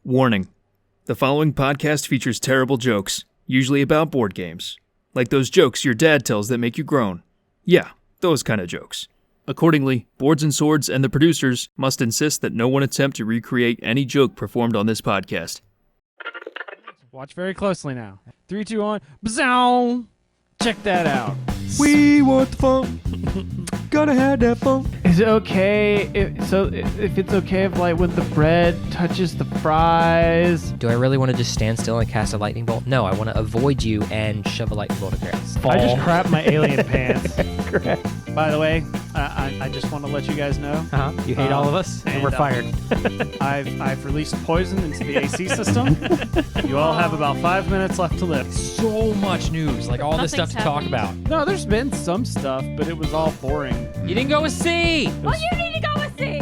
Warning. The following podcast features terrible jokes, usually about board games. Like those jokes your dad tells that make you groan. Yeah, those kind of jokes. Accordingly, Boards and Swords and the producers must insist that no one attempt to recreate any joke performed on this podcast. Watch very closely now. 3, 2, 1. Bzow! Check that out. We want the fun. Gotta have that fun. Is it okay if it's okay if like when the bread touches the fries? Do I really want to just stand still and cast a lightning bolt? No, I want to avoid you and shove a lightning bolt at Grace. I just crapped my alien pants. By the way, I just want to let you guys know. You hate all of us, and we're fired. I've released poison into the AC system. You all have about 5 minutes left to live. So much news, like all this stuff to talk about. No, there's been some stuff, but it was all boring. You didn't go with C. Well, you need to go with C.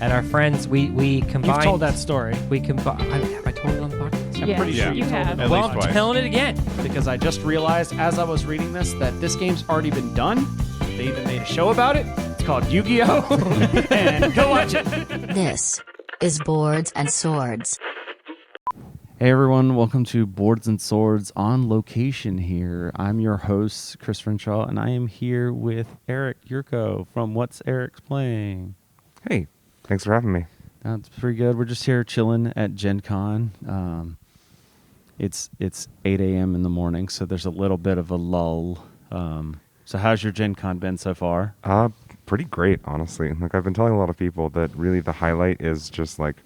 And our friends, we combined. You've told that story. We combined. Have I told it on the podcast? I'm pretty sure you have. At Well, least I'm twice. telling it again. Because I just realized as I was reading this that this game's already been done. They even made a show about it. It's called Yu-Gi-Oh! And go watch it. This is Boards and Swords. Hey everyone, welcome to Boards and Swords on location here. I'm your host, Chris Renshaw, and I am here with Eric Yurko from What's Eric's Playing. Hey, thanks for having me. That's pretty good. We're just here chilling at Gen Con. It's 8 a.m. in the morning, so there's a little bit of a lull. So how's your Gen Con been so far? Pretty great, honestly. Like I've been telling a lot of people that really the highlight is just like,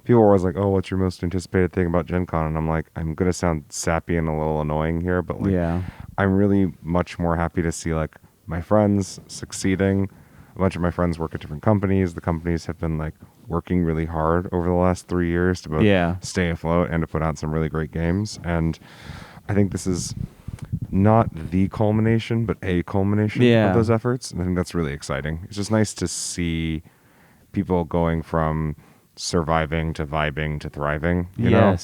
people are always like, oh, what's your most anticipated thing about Gen Con? And I'm like, I'm going to sound sappy and a little annoying here, but like, Yeah. I'm really much more happy to see like my friends succeeding. A bunch of my friends work at different companies. The companies have been like working really hard over the last 3 years to both stay afloat and to put out some really great games. And I think this is not the culmination, but a culmination of those efforts. And I think that's really exciting. It's just nice to see people going from surviving to vibing to thriving. You know?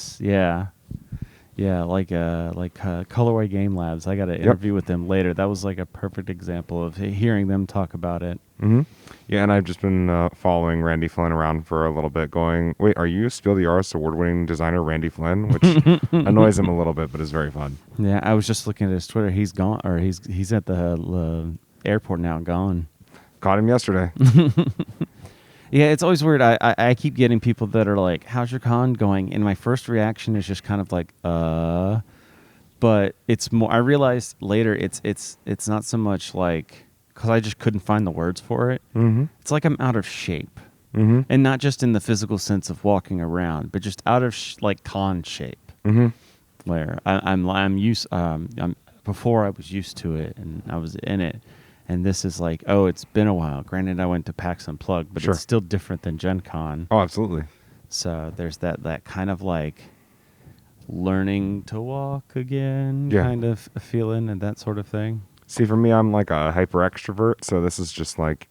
Yeah, like Colorway Game Labs. I got an interview with them later. That was like a perfect example of hearing them talk about it. Mm-hmm. Yeah, and I've just been following Randy Flynn around for a little bit going, wait, are you Spiel des Jahres award-winning designer Randy Flynn? Which annoys him a little bit, but is very fun. Yeah, I was just looking at his Twitter. He's gone, or he's at the airport now, gone. Caught him yesterday. Yeah, it's always weird. I keep getting people that are like, how's your con going? And my first reaction is just kind of like, but it's more, I realized later it's not so much like, because I just couldn't find the words for it. Mm-hmm. It's like I'm out of shape. Mm-hmm. And not just in the physical sense of walking around, but just out of like con shape. Mm-hmm. Where I'm used, before I was used to it and I was in it. And this is like, oh, it's been a while. Granted, I went to PAX Unplugged, but Sure. it's still different than Gen Con. Oh, absolutely. So there's that kind of like learning to walk again Yeah. kind of a feeling and that sort of thing. See, for me, I'm like a hyper extrovert, so this is just like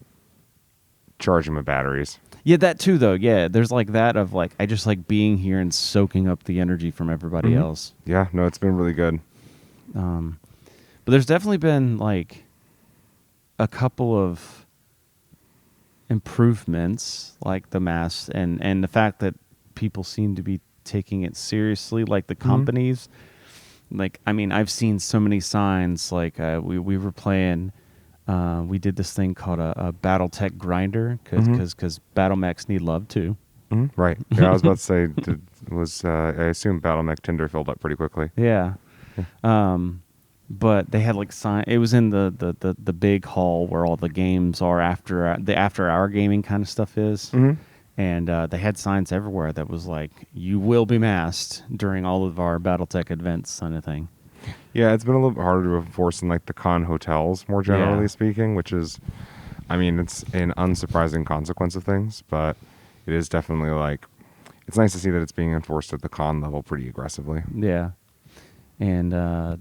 charging my batteries. Yeah, that too, though. Yeah, there's like that of like, I just like being here and soaking up the energy from everybody Mhm. else. Yeah, no, it's been really good. But there's definitely been like a couple of improvements, like the mass and the fact that people seem to be taking it seriously, like the companies. Like, I mean, I've seen so many signs. Like we were playing, we did this thing called a BattleTech grinder because battle mechs need love too. Mm-hmm. Right. Yeah, I was about to say, I assume Battle Mech Tinder filled up pretty quickly. Yeah. But they had like sign. It was in the big hall where all the games are after hour gaming kind of stuff is. Mm-hmm. And they had signs everywhere that was like, you will be masked during all of our BattleTech events kind of thing. Yeah, it's been a little bit harder to enforce in like the con hotels, more generally speaking, which is, I mean, it's an unsurprising consequence of things, but it is definitely like, it's nice to see that it's being enforced at the con level pretty aggressively. Yeah. And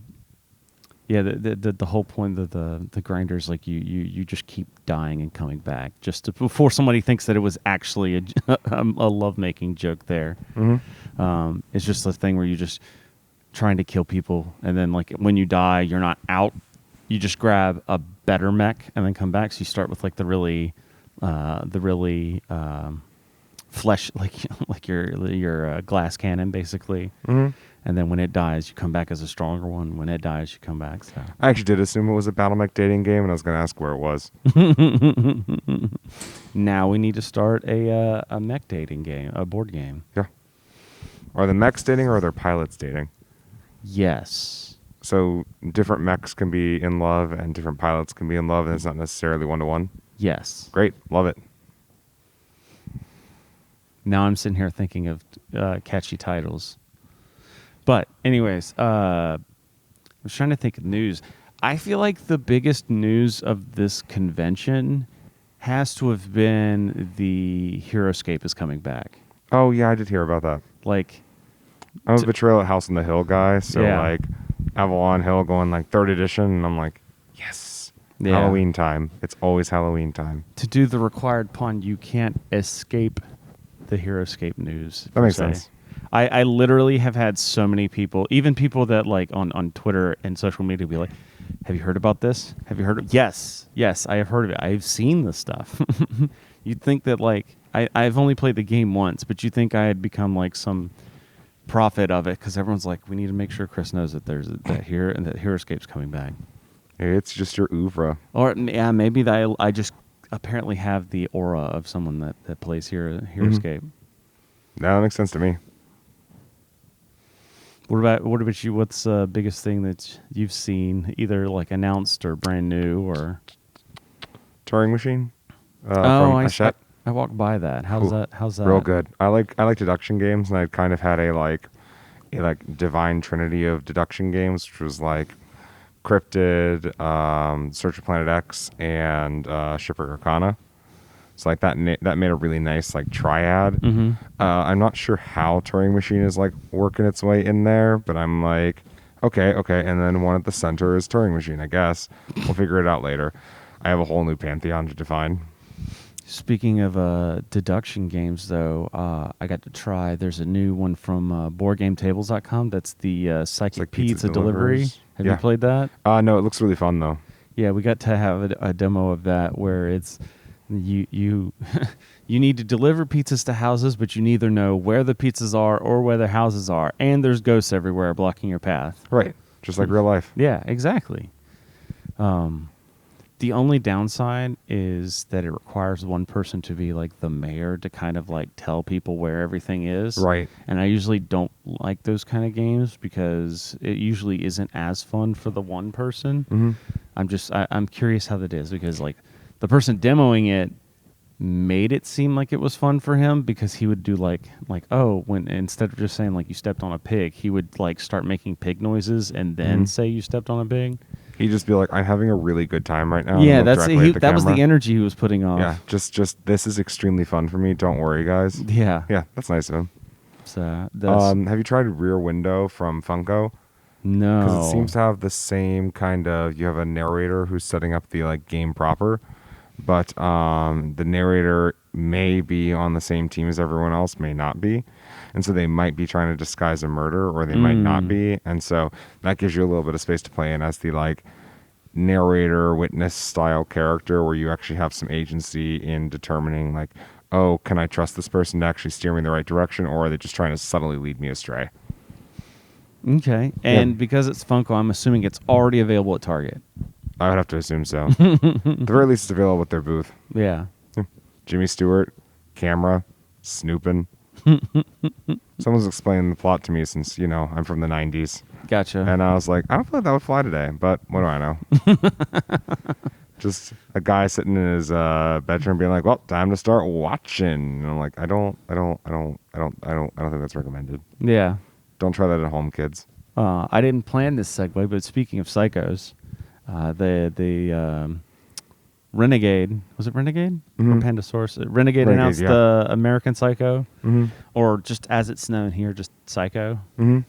yeah, the whole point of the grinder is like you just keep dying and coming back just before somebody thinks that it was actually a lovemaking joke there. Mm-hmm. It's just a thing where you just trying to kill people, and then like when you die, you're not out. You just grab a better mech and then come back. So you start with like the really flesh, like your glass cannon, basically. Mm-hmm. And then when it dies, you come back as a stronger one. When it dies, you come back. So. I actually did assume it was a battle mech dating game, and I was going to ask where it was. Now we need to start a mech dating game, a board game. Yeah. Are the mechs dating or are there pilots dating? Yes. So different mechs can be in love and different pilots can be in love, and it's not necessarily one-to-one? Yes. Great. Love it. Now I'm sitting here thinking of catchy titles. But anyways, I was trying to think of news. I feel like the biggest news of this convention has to have been the HeroScape is coming back. Oh, yeah, I did hear about that. Like, I'm a Betrayal at House on the Hill guy, so Yeah. like Avalon Hill going like 3rd edition, and I'm like, yes, Yeah. Halloween time. It's always Halloween time. to do the required pun, you can't escape the HeroScape news. That makes per se. sense. I literally have had so many people, even people that like on Twitter and social media, be like, "Have you heard about this? Have you heard of?" Yes, I have heard of it. I've seen the stuff. You'd think that like I've only played the game once, but you think I had become like some prophet of it because everyone's like, "We need to make sure Chris knows that there's that here and that HeroScape's coming back." Hey, it's just your oeuvre. Or yeah, maybe that I just apparently have the aura of someone that plays HeroScape. That makes sense to me. What about you? What's the biggest thing that you've seen, either like announced or brand new, or Turing Machine. From I Hachette. walked by that. How's Ooh, that? Real good. I like deduction games, and I kind of had a divine trinity of deduction games, which was like Cryptid, Search for Planet X, and Shipwreck Arcana. So like that made a really nice like triad. Mm-hmm. I'm not sure how Turing Machine is like working its way in there, but I'm like, okay, and then one at the center is Turing Machine. I guess we'll figure it out later. I have a whole new pantheon to define. Speaking of deduction games, though, I got to try. There's a new one from BoardGameTables.com. That's the Psychic Pizza Delivery. Have you played that? No, it looks really fun though. Yeah, we got to have a demo of that where it's you you need to deliver pizzas to houses, but you neither know where the pizzas are or where the houses are, and there's ghosts everywhere blocking your path. Right, just like real life. Yeah, exactly. The only downside is that it requires one person to be like the mayor to kind of like tell people where everything is. Right. And I usually don't like those kind of games because it usually isn't as fun for the one person. Mm-hmm. I'm curious how that is because like the person demoing it made it seem like it was fun for him because he would do like when instead of just saying like you stepped on a pig, he would like start making pig noises and then say you stepped on a pig. He'd just be like, I'm having a really good time right now. Yeah, That was the energy he was putting off. Yeah, just this is extremely fun for me. Don't worry, guys. Yeah. Yeah, that's nice of him. So have you tried Rear Window from Funko? no. Because it seems to have the same kind of, you have a narrator who's setting up the like game proper, but the narrator may be on the same team as everyone else, may not be. And so they might be trying to disguise a murder or they might not be. And so that gives you a little bit of space to play in as the like narrator witness style character where you actually have some agency in determining like, oh, can I trust this person to actually steer me in the right direction, or are they just trying to subtly lead me astray? Okay. And because it's Funko, I'm assuming it's already available at Target. I would have to assume so. At the very least, it's available at their booth. Yeah. Jimmy Stewart, camera, snooping. Someone's explained the plot to me since, I'm from the 90s. Gotcha. And I was like, I don't feel like that would fly today, but what do I know? Just a guy sitting in his bedroom being like, well, time to start watching. And I'm like, I don't think that's recommended. Yeah. Don't try that at home, kids. I didn't plan this segue, but speaking of psychos, the Renegade, was it Renegade or Pandasaurus? Renegade announced the American Psycho, or just as it's known here, just Psycho. That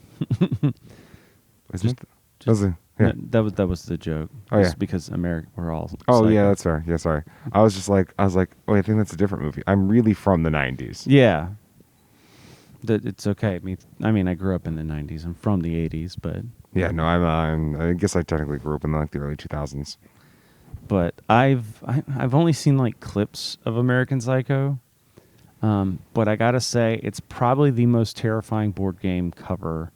was the joke. Oh yeah, because we're all. Oh psycho. yeah, that's fair. Yeah, sorry. I was like, oh, I think that's a different movie. I'm really from the 90s. Yeah. It's okay. I mean, I grew up in the 90s. I'm from the 80s, but yeah, no, I guess I technically grew up in like the early 2000s. But I've only seen like clips of American Psycho. But I gotta say, it's probably the most terrifying board game cover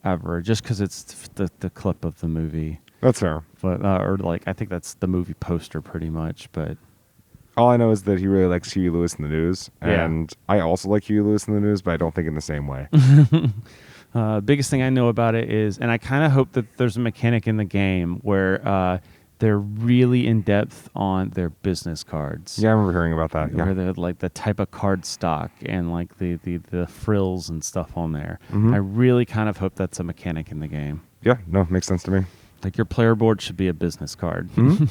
ever, just because it's the clip of the movie. That's fair. But or like, I think that's the movie poster pretty much. But all I know is that he really likes Huey Lewis in the News, and I also like Huey Lewis in the News, but I don't think in the same way. Biggest thing I know about it is, and I kind of hope that there's a mechanic in the game where they're really in depth on their business cards. Yeah, I remember hearing about that. Yeah, where they're like the type of card stock and like the frills and stuff on there. Mm-hmm. I really kind of hope that's a mechanic in the game. Yeah, no, makes sense to me. Like your player board should be a business card. Mm-hmm.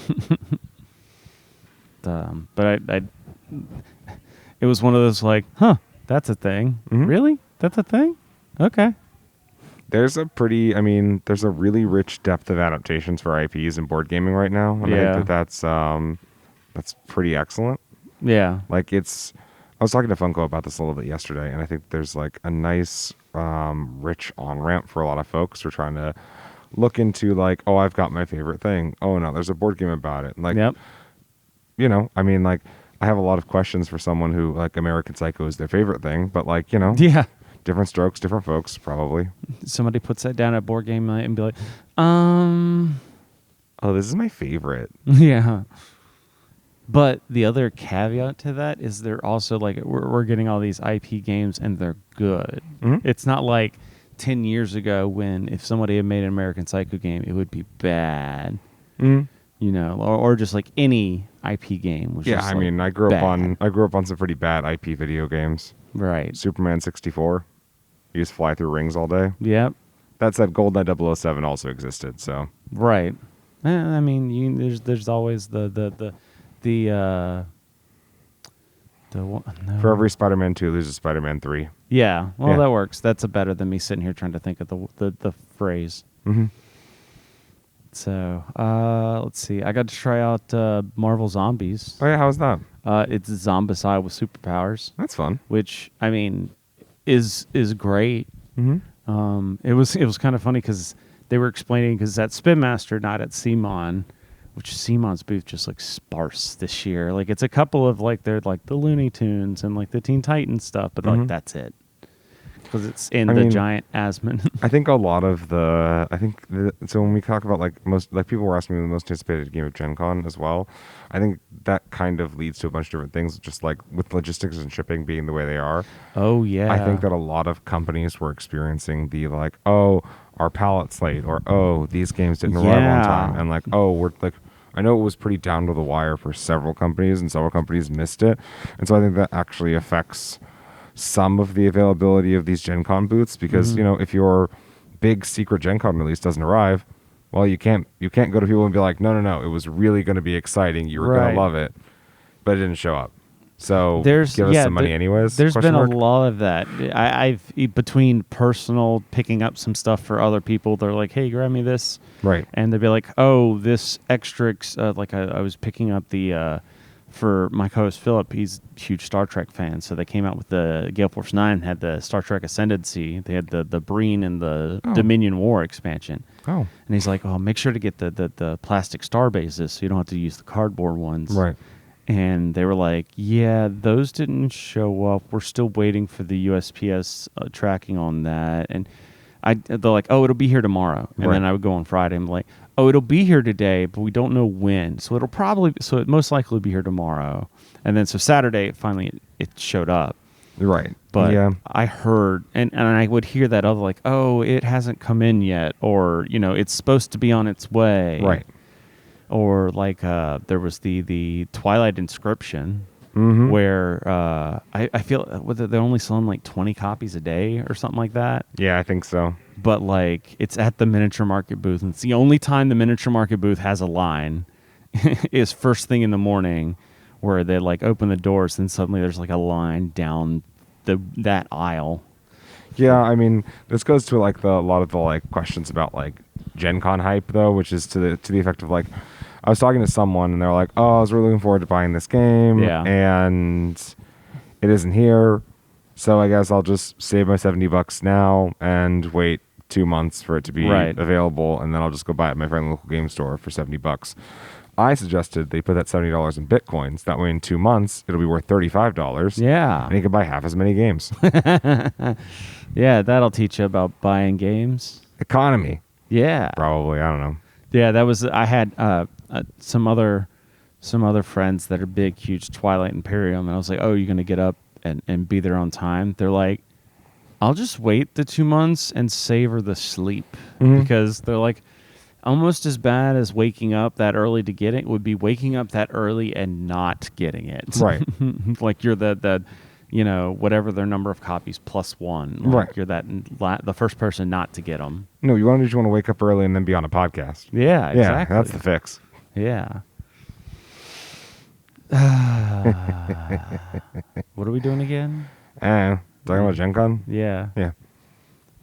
But I it was one of those like, huh, that's a thing. Mm-hmm. Really? That's a thing? Okay. There's a really rich depth of adaptations for IPs in board gaming right now. And I think that's pretty excellent. Yeah. Like I was talking to Funko about this a little bit yesterday, and I think there's like a nice, rich on-ramp for a lot of folks who are trying to look into like, oh, I've got my favorite thing. Oh no, there's a board game about it. Like, yep. You know, I mean, like, I have a lot of questions for someone who like American Psycho is their favorite thing, but like, you know. Yeah. Different strokes, different folks, probably. Somebody puts that down at board game night and be like, oh, this is my favorite. Yeah. But the other caveat to that is they're also like, we're getting all these IP games and they're good. Mm-hmm. It's not like 10 years ago when if somebody had made an American Psycho game, it would be bad. Mm-hmm. You know, or just like any IP game. Was just I like mean, I grew up bad. on some pretty bad IP video games. Right. Superman 64. You just fly through rings all day. Yep. That said, GoldenEye 007 also existed, so. Right. I mean, there's always the one, no. For every Spider-Man 2, there's a Spider-Man 3. Yeah. Well, Yeah. that works. That's better than me sitting here trying to think of the phrase. Mm-hmm. So, let's see. I got to try out Marvel Zombies. Oh yeah, how was that? It's Zombicide with superpowers, That's fun. which I mean is great. Mm-hmm. It was kind of funny because they were explaining because at Spin Master, not at CMON, which CMON's booth just like sparse this year. Like it's a couple of like they're like the Looney Tunes and like the Teen Titans stuff, but like that's it. Because it's in the giant Asmon. I think a lot of so when we talk about like people were asking me the most anticipated game of Gen Con as well, I think that kind of leads to a bunch of different things, just like with logistics and shipping being the way they are. Oh yeah. I think that a lot of companies were experiencing the like, oh, our pallet's late, or oh, these games didn't arrive on time, and like, oh, we're like, I know it was pretty down to the wire for several companies, and several companies missed it, and so I think that actually affects some of the availability of these Gen Con booths because you know, if your big secret Gen Con release doesn't arrive, well, you can't go to people and be like, no, it was really going to be exciting, you were going to love it, but it didn't show up, so give us some money anyways. There's been a lot of that. I've between personal picking up some stuff for other people, they're like, hey, grab me this, right, and they'd be like, oh, this extra like I was picking up the for my co-host Philip, he's a huge Star Trek fan, so they came out with the Gale Force 9, had the Star Trek Ascendancy, they had the Breen and the Dominion War expansion. Oh. And he's like, oh, make sure to get the plastic star bases so you don't have to use the cardboard ones. Right. And they were like, yeah, those didn't show up. We're still waiting for the USPS tracking on that. And they're like, oh, it'll be here tomorrow. And then I would go on Friday and be like, oh, it'll be here today, but we don't know when. So it most likely will be here tomorrow. And then so Saturday, finally, it showed up. Right. But yeah. I heard, and I would hear that other like, oh, it hasn't come in yet, or, you know, it's supposed to be on its way. Right. Or like there was the Twilight Inscription, where I feel they're only selling like 20 copies a day or something like that. Yeah, I think so. But like it's at the miniature market booth, and it's the only time the miniature market booth has a line is first thing in the morning, where they like open the doors, and suddenly there's like a line down that aisle. Yeah, I mean, this goes to like a lot of the like questions about like Gen Con hype though, which is to the effect of like, I was talking to someone and they're like, oh, I was really looking forward to buying this game, and it isn't here, so I guess I'll just save my $70 now and wait 2 months for it to be available, and then I'll just go buy it at my friendly local game store for $70. I suggested they put that $70 in Bitcoins. That way in 2 months, it'll be worth $35. Yeah. And you can buy half as many games. Yeah, that'll teach you about buying games. Economy. Yeah. Probably. I don't know. Yeah, that was. I had some other friends that are big, huge Twilight Imperium, and I was like, "Oh, you're gonna get up and be there on time?" They're like, "I'll just wait the 2 months and savor the sleep," because they're like, almost as bad as waking up that early to get it would be waking up that early and not getting it. Right. Like you're the whatever their number of copies plus one. Like Right. You're the first person not to get them. No, you want to wake up early and then be on a podcast. Yeah, exactly. Yeah, that's the fix. Yeah. What are we doing again? Talking about Gen Con? Yeah. Yeah.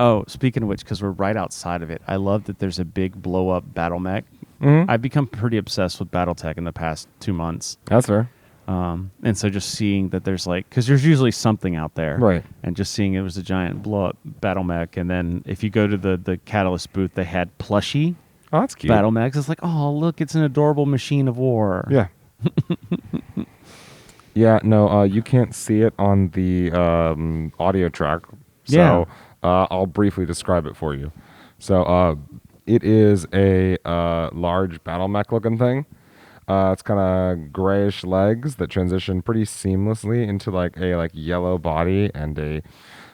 Oh, speaking of which, because we're right outside of it, I love that there's a big blow-up battle mech. I've become pretty obsessed with BattleTech in the past 2 months. That's fair. And so just seeing that there's because there's usually something out there. Right. And just seeing it was a giant blow-up battle mech. And then if you go to the Catalyst booth, they had plushie Oh, that's cute. battle mechs. It's like, oh, look, it's an adorable machine of war. Yeah. Yeah, no, you can't see it on the audio track. So I'll briefly describe it for you. So it is a large battle mech looking thing. It's kind of grayish legs that transition pretty seamlessly into a yellow body and a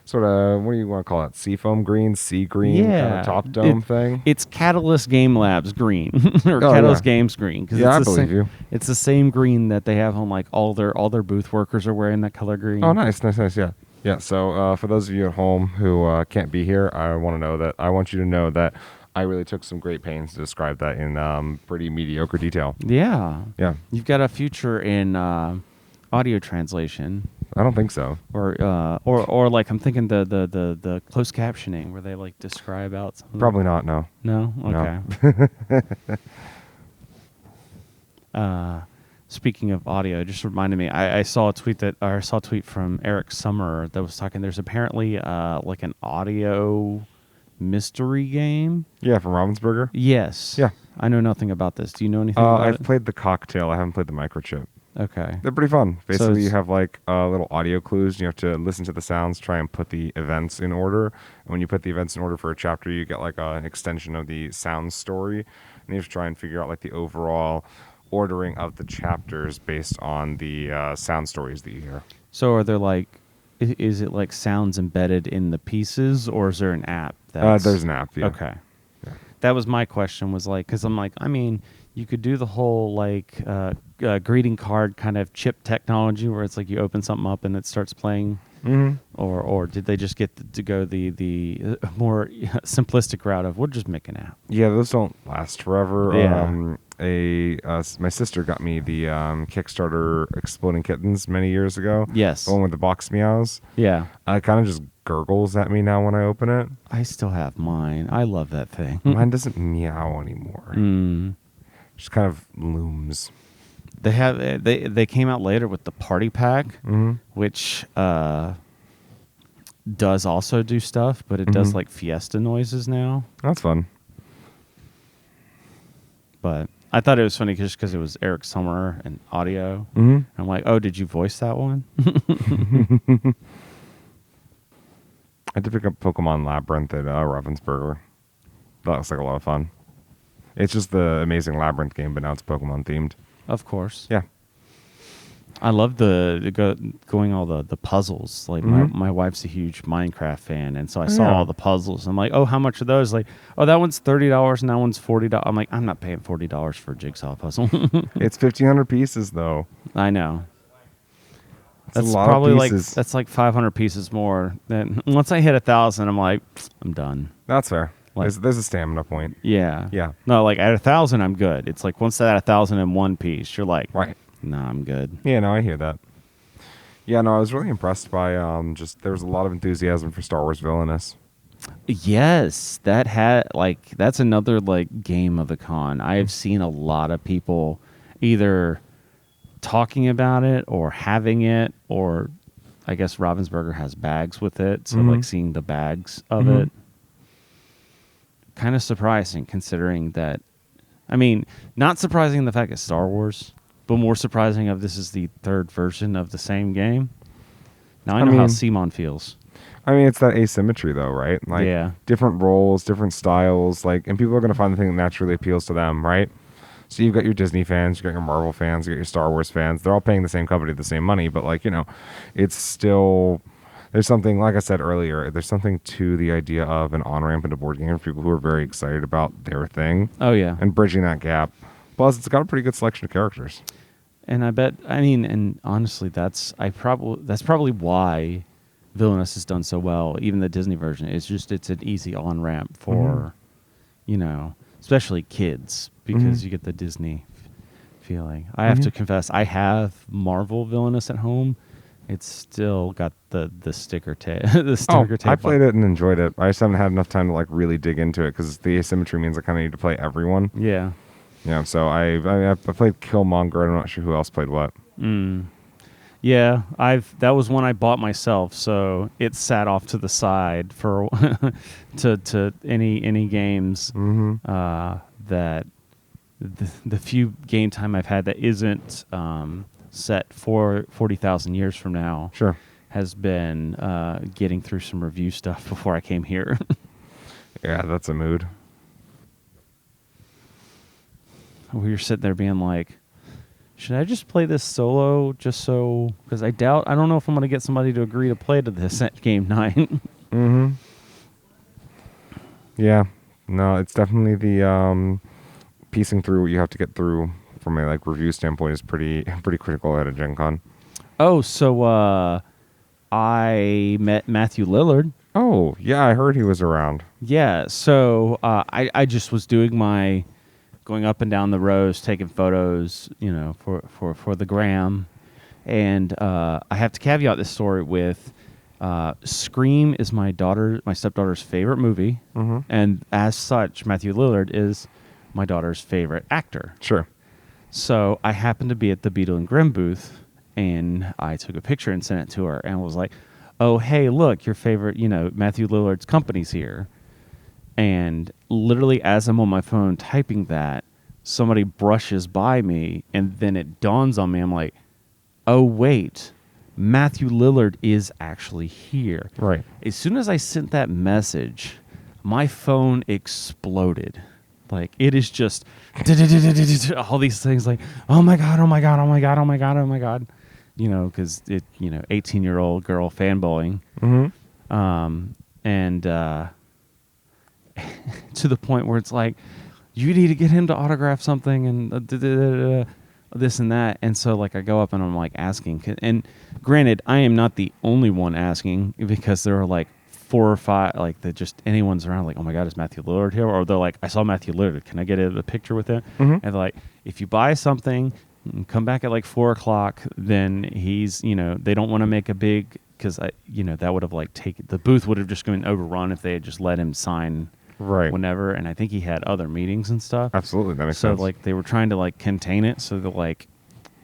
sort of, what do you want to call it? Seafoam green, sea green kind of top dome thing. It's Catalyst Game Labs green or Catalyst Games green. Yeah, I believe you. It's the same green that they have on all their booth workers are wearing that color green. Oh, nice. Yeah. Yeah. So for those of you at home who can't be here, I want you to know that I really took some great pains to describe that in pretty mediocre detail. Yeah. Yeah. You've got a future in audio translation. I don't think so. Or I'm thinking the closed captioning where they describe out something. Probably not. No. No. Okay. Speaking of audio, it just reminded me. I saw a tweet from Eric Summer that was talking. There's apparently an audio mystery game. Yeah, from Ravensburger. Yes. Yeah. I know nothing about this. Do you know anything about I've it? played the cocktail. I haven't played the microchip. Okay. They're pretty fun. Basically, you it's- have little audio clues. And you have to listen to the sounds, try and put the events in order. And when you put the events in order for a chapter, you get an extension of the sound story. And you have to try and figure out the overall ordering of the chapters based on the sound stories that you hear. So are there is it sounds embedded in the pieces, or is there an app? There's an app. Yeah. Okay. Yeah. That was my question. Was because I'm you could do the whole greeting card kind of chip technology where it's you open something up and it starts playing. Mm-hmm. Or did they just get to go the more simplistic route of we'll just make an app? Yeah, those don't last forever. Yeah. My sister got me the Kickstarter Exploding Kittens many years ago. Yes. The one with the box meows. Yeah. It kind of just gurgles at me now when I open it. I still have mine. I love that thing. Mine doesn't meow anymore. Just kind of looms. They have they came out later with the party pack, which does also do stuff, but it does fiesta noises now. That's fun. But I thought it was funny just because it was Eric Summer and audio. I'm like, oh, did you voice that one? I did pick up Pokemon Labyrinth at Ravensburger. That looks like a lot of fun. It's just the amazing Labyrinth game, but now it's Pokemon themed. Of course. Yeah. I love going all the puzzles. My wife's a huge Minecraft fan, and so I saw all the puzzles. I'm like, oh, how much are those? Oh, that one's $30 and that one's $40. I'm like, I'm not paying $40 for a jigsaw puzzle. It's 1,500 pieces, though. I know. That's That's a lot probably of pieces. that's 500 pieces more. Then once I hit 1,000, I'm like, I'm done. That's fair. There's a stamina point. Yeah. Yeah. No, at 1,000, I'm good. It's once at 1,000 in one piece, you're like, Right. no, I'm good. Yeah, no, I hear that. Yeah, no, I was really impressed by there was a lot of enthusiasm for Star Wars Villainous. Yes, that's another game of the con. I have seen a lot of people either talking about it or having it, or I guess Ravensburger has bags with it, so seeing the bags of it. Kind of surprising considering that I mean, not surprising in the fact it's Star Wars, but more surprising of this is the third version of the same game. Now I know how Simon feels. I mean, it's that asymmetry, though, right? Like, different roles, different styles, like, and people are going to find the thing that naturally appeals to them, right? So you've got your Disney fans, you've got your Marvel fans, you've got your Star Wars fans. They're all paying the same company the same money, but, like, you know, it's still... There's something, like I said earlier, there's something to the idea of an on-ramp into board game for people who are very excited about their thing. Oh, yeah. And bridging that gap. Plus, it's got a pretty good selection of characters. And I bet, I mean, and honestly, that's probably why Villainous has done so well. Even the Disney version, it's an easy on-ramp for, you know, especially kids, because you get the Disney feeling. I have to confess, I have Marvel Villainous at home. It's still got the sticker tape. Tape. I played it and enjoyed it. I just haven't had enough time to like really dig into it because the asymmetry means I kind of need to play everyone. Yeah. Yeah. So I played Killmonger. I'm not sure who else played what. Yeah, that was one I bought myself, so it sat off to the side for to any games that the few game time I've had that isn't set for 40,000 years from now. Sure. Has been getting through some review stuff before I came here. Yeah, that's a mood. We were sitting there being like, should I just play this solo just so... Because I don't know if I'm going to get somebody to agree to play to this at game night. Yeah. No, it's definitely the piecing through what you have to get through from a like review standpoint is pretty critical at a Gen Con. Oh, so I met Matthew Lillard. Oh, yeah, I heard he was around. Yeah, so I just was doing my going up and down the rows, taking photos, you know, for the gram. And I have to caveat this story with Scream is my stepdaughter's favorite movie. And as such, Matthew Lillard is my daughter's favorite actor. Sure. So I happened to be at the Beetle and Grimm booth, and I took a picture and sent it to her and was like, oh, hey, look, your favorite, you know, Matthew Lillard's company's here. And literally as I'm on my phone typing that, somebody brushes by me, and then it dawns on me. I'm like, oh, wait, Matthew Lillard is actually here. Right. As soon as I sent that message, my phone exploded. Like, it is just all these things like, oh my God, oh my God, oh my God, oh my God, oh my God. You know, because 18-year-old girl fanboying. And to the point where it's like, you need to get him to autograph something and this and that. And so, like, I go up and I'm like asking. And granted, I am not the only one asking, because there are like 4 or 5, like, that just anyone's around, like, oh my God, is Matthew Lillard here? Or they're like, I saw Matthew Lillard. Can I get a picture with him? And they're like, if you buy something, come back at like 4 o'clock, then he's, you know, they don't want to make a big, because that would have like the booth would have just been overrun if they had just let him sign whenever. And I think he had other meetings and stuff. Absolutely, that makes sense. So like they were trying to like contain it so that like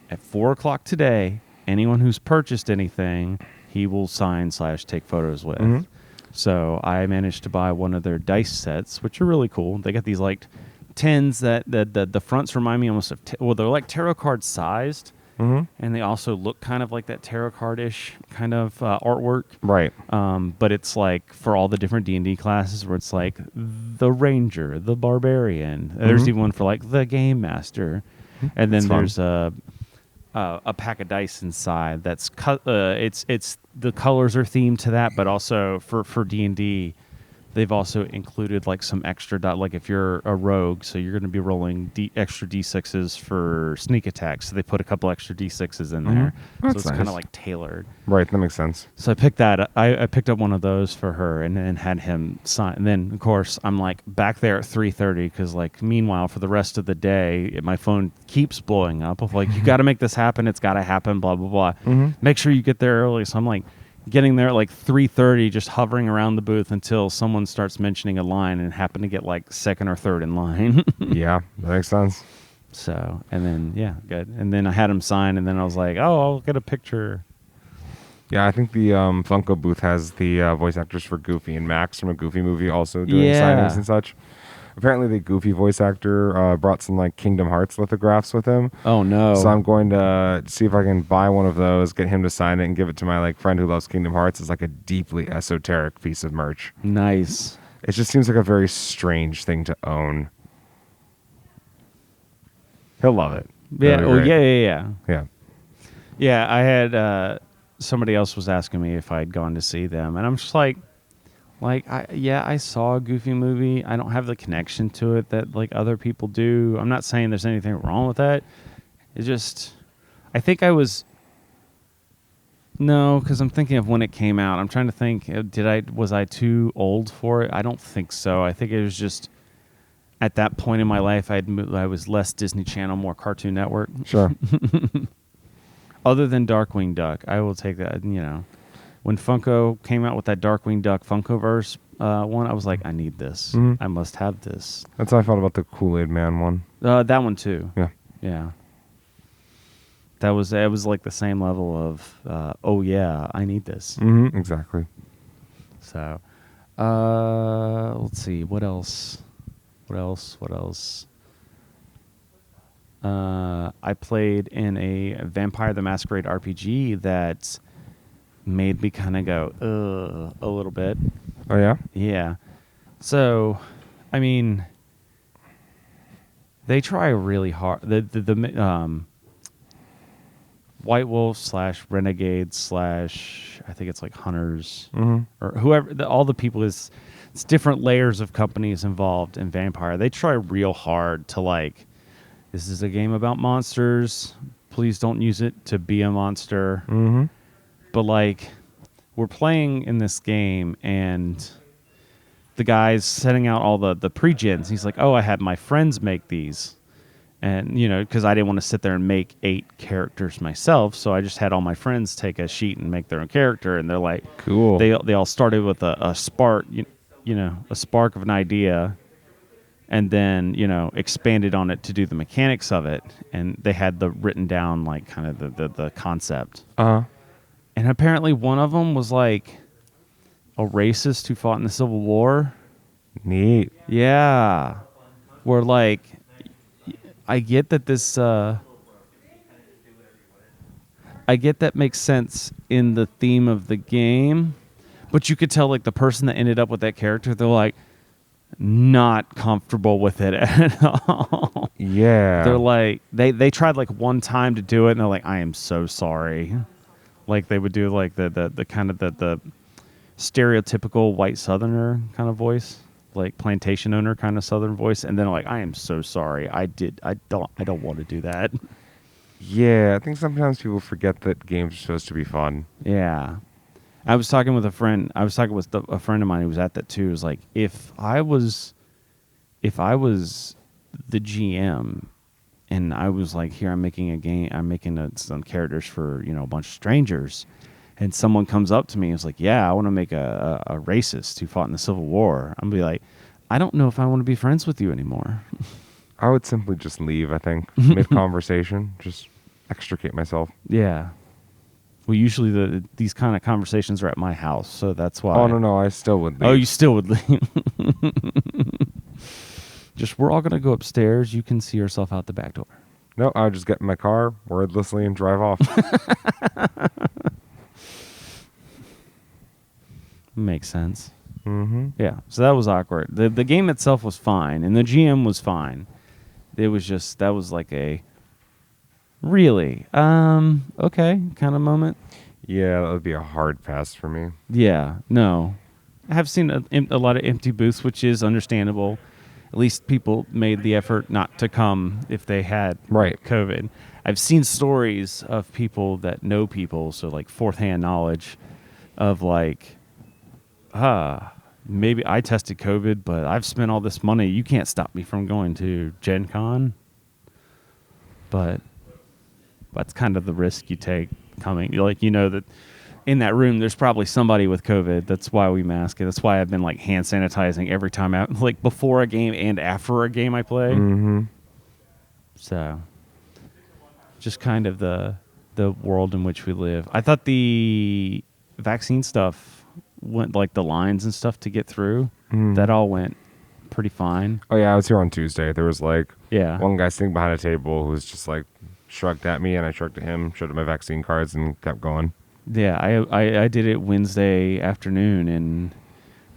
at 4 o'clock today, anyone who's purchased anything, he will sign / take photos with. So I managed to buy one of their dice sets, which are really cool. They got these like tins that the fronts remind me almost of they're like tarot card sized, and they also look kind of like that tarot card-ish kind of artwork. Right. But it's like for all the different D&D classes, where it's like the ranger, the barbarian. There's even one for like the game master, and then there's a pack of dice inside. That's it's the colors are themed to that, but also for D&D, they've also included like some extra like if you're a rogue, so you're going to be rolling extra d6s for sneak attacks. So they put a couple extra d6s in there, so it's kind of like tailored. Right, that makes sense. So I picked that. I picked up one of those for her, and then had him sign. And then of course I'm like back there at 3:30 because like meanwhile for the rest of the day my phone keeps blowing up of like you got to make this happen. It's got to happen. Blah blah blah. Make sure you get there early. So I'm like getting there at like 3:30, just hovering around the booth until someone starts mentioning a line, and happen to get like second or third in line. Yeah, that makes sense. So, and then good. And then I had him sign, and then I was like, oh, I'll get a picture. Yeah, I think the Funko booth has the voice actors for Goofy and Max from a Goofy movie also doing signings and such. apparently the Goofy voice actor brought some like Kingdom Hearts lithographs with him. Oh no! So I'm going to see if I can buy one of those, get him to sign it, and give it to my like friend who loves Kingdom Hearts. It's like a deeply esoteric piece of merch. Nice. It just seems like a very strange thing to own. He'll love it. Yeah. That'd be Oh great. yeah. Yeah. I had somebody else was asking me if I'd gone to see them, and I'm just like I saw a Goofy movie. I don't have the connection to it that like other people do. I'm not saying there's anything wrong with that. It's just, I think I was. No, because I'm thinking of when it came out. I'm trying to think. Was I too old for it? I don't think so. I think it was just at that point in my life, I was less Disney Channel, more Cartoon Network. Sure. Other than Darkwing Duck, I will take that. You know, when Funko came out with that Darkwing Duck Funkoverse one, I was like, I need this. Mhm. I must have this. That's how I felt about the Kool-Aid Man one. That one too. Yeah. Yeah. It was like the same level of, oh yeah, I need this. Mm-hmm. Exactly. So, let's see, what else? I played in a Vampire the Masquerade RPG that made me kind of go, a little bit. Oh yeah. Yeah. So, I mean, they try really hard. The White Wolf / Renegade / I think it's like Hunters or whoever. All the people it's different layers of companies involved in Vampire. They try real hard to like, this is a game about monsters. Please don't use it to be a monster. Mm-hmm. But like, we're playing in this game and the guy's setting out all the pre-gens. He's like, oh, I had my friends make these. And, you know, because I didn't want to sit there and make 8 characters myself, so I just had all my friends take a sheet and make their own character. And they're like, Cool. They all started with a spark, a spark of an idea, and then expanded on it to do the mechanics of it. And they had the written down like kind of the concept. Uh-huh. And apparently one of them was like a racist who fought in the Civil War. Neat. Yeah, where like. I get that I get that makes sense in the theme of the game, but you could tell like the person that ended up with that character, they're like not comfortable with it at all. Yeah. They're like they tried like one time to do it and they're like, I am so sorry. Like they would do like the kind of the stereotypical white Southerner kind of voice. Like plantation owner kind of Southern voice, and then like, I am so sorry. I don't want to do that. Yeah, I think sometimes people forget that games are supposed to be fun. Yeah, I was talking with a friend. I was talking with a friend of mine who was at that too. It was like, if I was the GM, and I was like, here, I'm making a game. I'm making some characters for a bunch of strangers. And someone comes up to me and is like, yeah, I want to make a racist who fought in the Civil War. I'm going to be like, I don't know if I want to be friends with you anymore. I would simply just leave, I think, mid-conversation. Just extricate myself. Yeah. Well, usually these kind of conversations are at my house, so that's why. Oh, no, I still would leave. Oh, you still would leave. Just, we're all going to go upstairs. You can see yourself out the back door. No, I would just get in my car, wordlessly, and drive off. Makes sense. Mm-hmm. Yeah, so that was awkward. The game itself was fine, and the GM was fine. It was just, that was like a really, okay kind of moment. Yeah, that would be a hard pass for me. Yeah, no. I have seen a lot of empty booths, which is understandable. At least people made the effort not to come if they had COVID. I've seen stories of people that know people, so like fourth-hand knowledge of like, maybe I tested COVID, but I've spent all this money. You can't stop me from going to Gen Con. But that's kind of the risk you take coming. Like, that in that room, there's probably somebody with COVID. That's why we mask it. That's why I've been like hand sanitizing every time, like before a game and after a game I play. Mm-hmm. So, just kind of the world in which we live. I thought the vaccine stuff went, like the lines and stuff to get through, that all went pretty fine. Oh yeah, I was here on Tuesday. There was like Yeah. one guy sitting behind a table who was just like shrugged at me, and I shrugged at him, showed him my vaccine cards, and kept going. Yeah, I did it Wednesday afternoon, and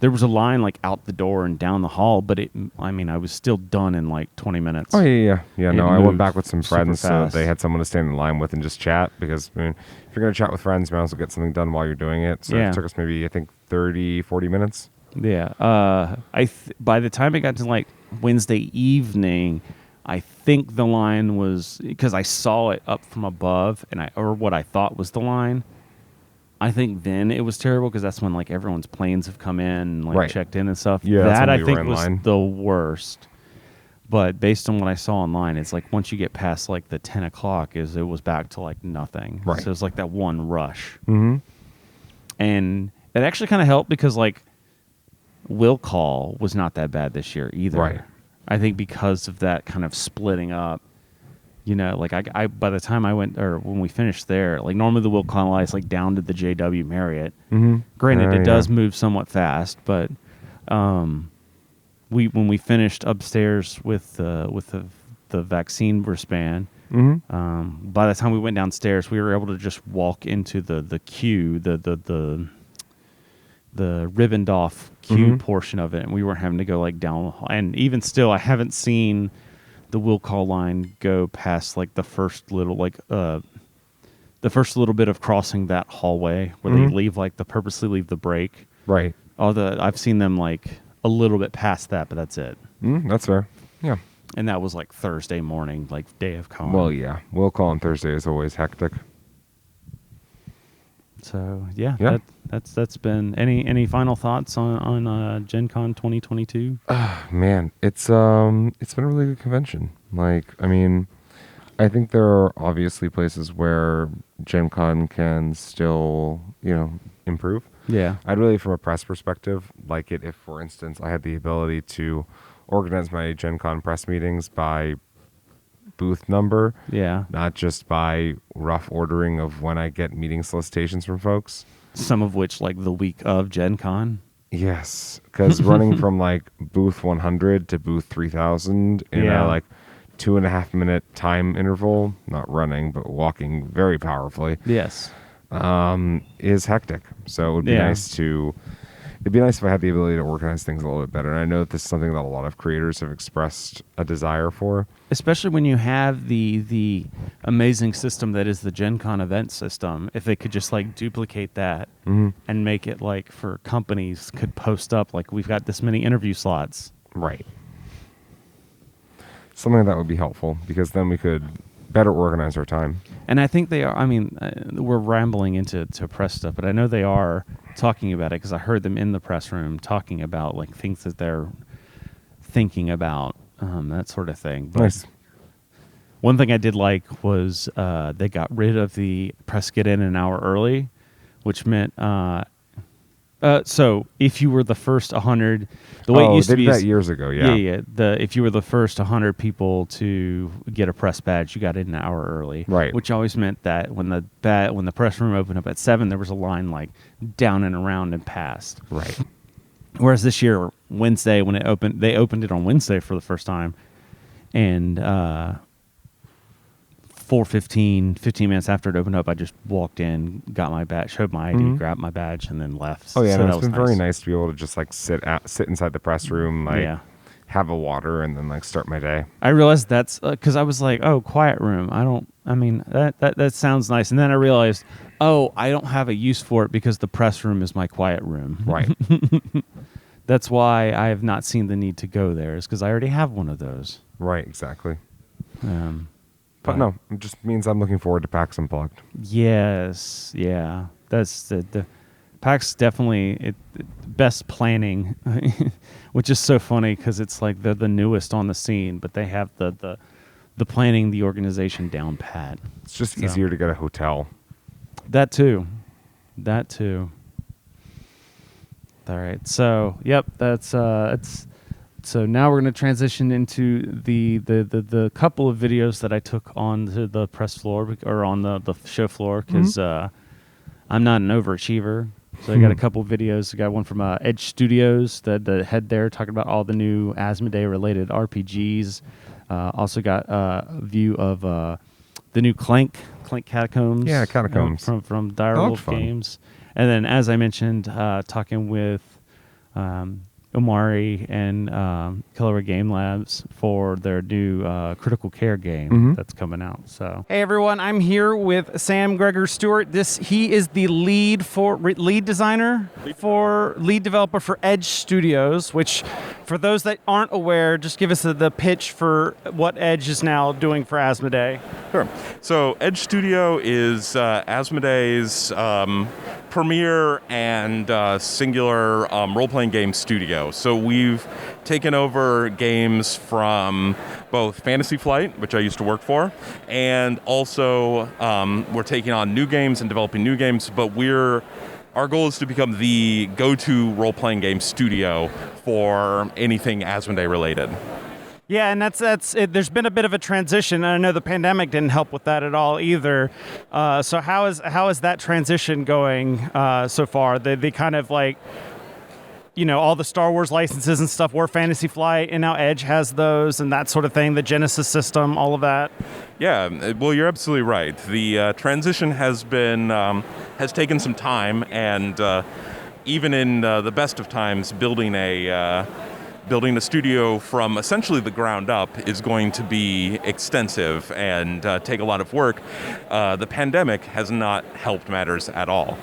there was a line like out the door and down the hall, but I was still done in like 20 minutes. Oh yeah. No, I went back with some friends, so fast. they had someone to stand in line with and just chat, because if you're gonna chat with friends, you might also get something done while you're doing it. So Yeah. it took us maybe, I think, 30-40 minutes. Yeah. By the time it got to like Wednesday evening, I think the line was, because I saw it up from above, or what I thought was the line. I think then it was terrible, because that's when like everyone's planes have come in and like Right. checked in and stuff. Yeah, that's that when I we were think in was line. the worst. But based on what I saw online, it's like once you get past like the 10 o'clock, it was back to like nothing. Right. So it was like that one rush. Mm-hmm. And it actually kind of helped, because like will call was not that bad this year either. Right. I think because of that kind of splitting up, like I by the time I went, or when we finished there, like normally the will call is like down to the JW Marriott. Mm-hmm. Granted, it Yeah. does move somewhat fast, but when we finished upstairs with the vaccine wristband, Mm-hmm. by the time we went downstairs, we were able to just walk into the queue, the ribboned off queue Mhm. portion of it, and we weren't having to go like down the hall. And even still, I haven't seen the will call line go past like the first little bit of crossing that hallway where Mhm. they leave purposely leave the break. Right. Although I've seen them like a little bit past that, but that's it. That's fair. Yeah. And that was like Thursday morning, like day of con. Well, yeah. Will call on Thursday is always hectic. So yeah, Yeah. that's been any final thoughts on Gen Con 2022? Man, it's been a really good convention. I think there are obviously places where Gen Con can still, improve. Yeah. I'd really, from a press perspective, like it if, for instance, I had the ability to organize my Gen Con press meetings by booth number, Yeah. not just by rough ordering of when I get meeting solicitations from folks. Some of which like the week of Gen Con. Yes, because running from like booth 100 to booth 3000 in Yeah. a 2.5 minute time interval, not running, but walking very powerfully, Yes. is hectic. So it would be Yeah. it'd be nice if I had the ability to organize things a little bit better. And I know that this is something that a lot of creators have expressed a desire for. Especially when you have the amazing system that is the Gen Con event system. If they could just like duplicate that Mm-hmm. and make it like for companies could post up like we've got this many interview slots. Right. Something that would be helpful, because then we could better organize our time. And I think they are. We're rambling into press stuff, but I know they are talking about it because I heard them in the press room talking about like things that they're thinking about, that sort of thing. But Nice. one thing I did like was they got rid of the press get in an hour early, which meant so if you were the first 100, the way it used they to be did is- that years ago. Yeah. If you were the first 100 people to get a press badge, you got in an hour early. Right. Which always meant that when the press room opened up at 7, there was a line like down and around and past. Right. Whereas this year, Wednesday, when it opened, they opened it on Wednesday for the first time, and 15 minutes after it opened up, I just walked in, got my badge, showed my ID, Mhm. grabbed my badge, and then left. Oh yeah, So no, that it's was been very nice to be able to just sit inside the press room, Yeah. have a water, and then start my day. I realized that's because I was like, oh, quiet room. That sounds nice. And then I realized, oh, I don't have a use for it because the press room is my quiet room. Right. That's why I have not seen the need to go there, is because I already have one of those. Right. Exactly. But no, it just means I'm looking forward to PAX Unplugged. Yes. Yeah. That's the PAX definitely best planning, which is so funny because it's like they're the newest on the scene, but they have the planning, the organization down pat. It's just easier to get a hotel. That too. All right. So, yep, that's it's. So now we're going to transition into the couple of videos that I took on the press floor or on the show floor because I'm not an overachiever. So I got a couple videos. I got one from Edge Studios, the head there, talking about all the new Asmodee-related RPGs. Also got a view of the new Clank Catacombs. Yeah, Catacombs. From Direwolf Games. And then, as I mentioned, talking with Omari and Colorway Game Labs for their new Critical Care game that's coming out. So, Hey everyone, I'm here with Sam Gregor-Stewart. He is the lead developer for Edge Studios, which, for those that aren't aware, just give us the pitch for what Edge is now doing for Asmodee. Sure. So Edge Studio is Asmodee's premier and singular role-playing game studio. So we've taken over games from both Fantasy Flight, which I used to work for, and also we're taking on new games and developing new games, but our goal is to become the go-to role-playing game studio for anything Asmodee related. Yeah, and that's it. There's been a bit of a transition, and I know the pandemic didn't help with that at all either. So how is that transition going so far? They kind of like, all the Star Wars licenses and stuff were Fantasy Flight, and now Edge has those and that sort of thing, the Genesis system, all of that. Yeah, well, you're absolutely right. The transition has taken some time, and even in the best of times, building a studio from essentially the ground up is going to be extensive and take a lot of work. The pandemic has not helped matters at all.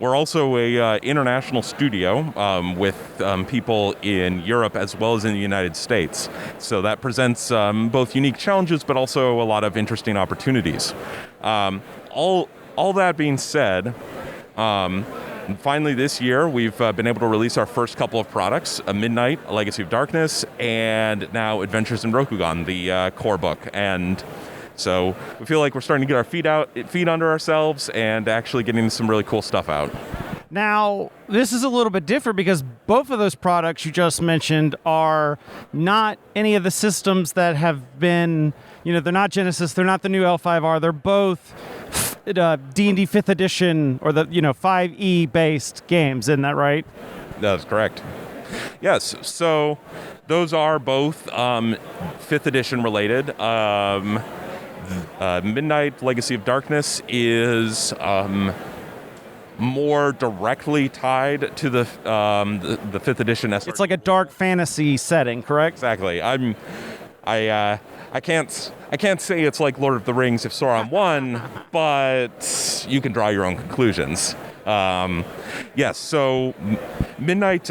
We're also a international studio with people in Europe as well as in the United States. So that presents both unique challenges but also a lot of interesting opportunities. All that being said, and finally this year, we've been able to release our first couple of products, Midnight, A Legacy of Darkness, and now Adventures in Rokugan, the core book. And so we feel like we're starting to get our feet under ourselves and actually getting some really cool stuff out. Now, this is a little bit different because both of those products you just mentioned are not any of the systems that have been, they're not Genesis, they're not the new L5R, they're both D&D 5th edition or the 5e based games, isn't that right? That's correct. Yes, so those are both 5th edition related. Midnight Legacy of Darkness is more directly tied to the 5th edition SRD. It's like a dark fantasy setting, correct? Exactly. I can't say it's like Lord of the Rings if Sauron won, but you can draw your own conclusions. Yes, so Midnight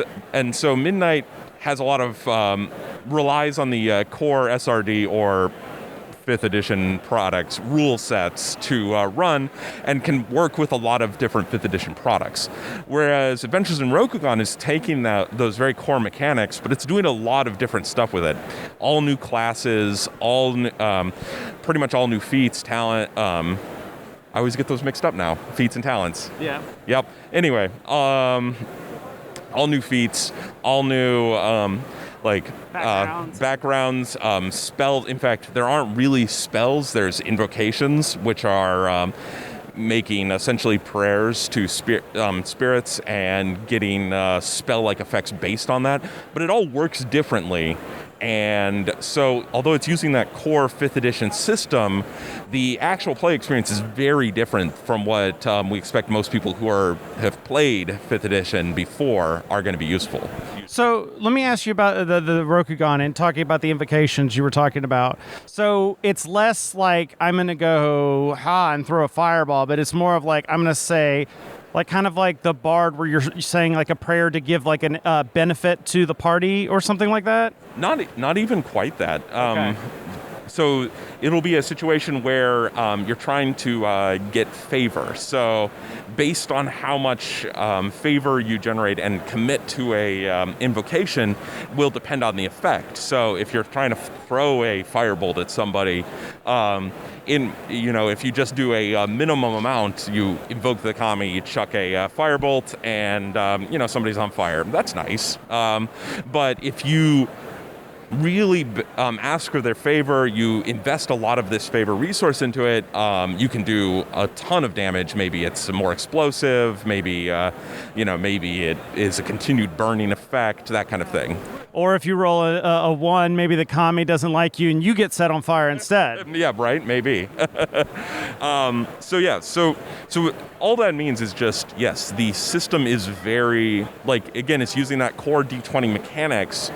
has a lot of relies on the core SRD or 5th edition products rule sets to run and can work with a lot of different 5th edition products. Whereas Adventures in Rokugan is taking those very core mechanics, but it's doing a lot of different stuff with it. All new classes, pretty much all new feats, talent. I always get those mixed up now, feats and talents. Yeah. Yep. Anyway, all new feats, all new backgrounds, spells. In fact, there aren't really spells. There's invocations, which are making essentially prayers to spirits and getting spell-like effects based on that. But it all works differently. And so, although it's using that core 5th edition system, the actual play experience is very different from what we expect most people who have played 5th edition before are going to be useful. So let me ask you about the Rokugan and talking about the invocations you were talking about. So it's less like I'm going to go and throw a fireball, but it's more of like I'm going to say, like kind of like the bard where you're saying like a prayer to give like a benefit to the party or something like that? Not even quite that. Okay. So it'll be a situation where you're trying to get favor. So based on how much favor you generate and commit to a invocation will depend on the effect. So if you're trying to throw a firebolt at somebody, if you just do a minimum amount, you invoke the kami, you chuck a firebolt, and somebody's on fire. That's nice. But if you really ask for their favor. You invest a lot of this favor resource into it. You can do a ton of damage. Maybe it's more explosive. Maybe maybe it is a continued burning effect. That kind of thing. Or if you roll a 1, maybe the commie doesn't like you and you get set on fire instead. Yeah, right. Maybe. So all that means is just, yes, the system is very, again, it's using that core D20 mechanics,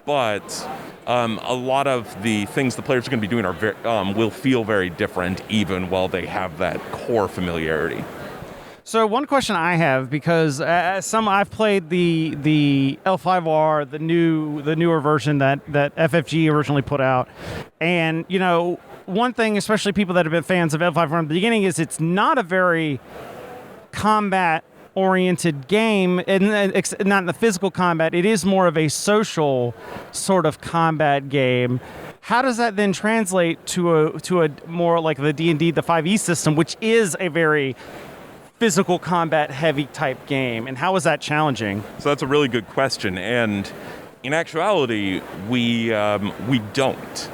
but a lot of the things the players are going to be doing will feel very different even while they have that core familiarity. So one question I have, because I've played the L5R, the newer version that FFG originally put out, and one thing, especially people that have been fans of L5R from the beginning, is it's not a very combat-oriented game, and not in the physical combat. It is more of a social sort of combat game. How does that then translate to a more like the D&D, the 5e system, which is a very physical combat heavy type game, and how is that challenging? So that's a really good question, and in actuality, we don't.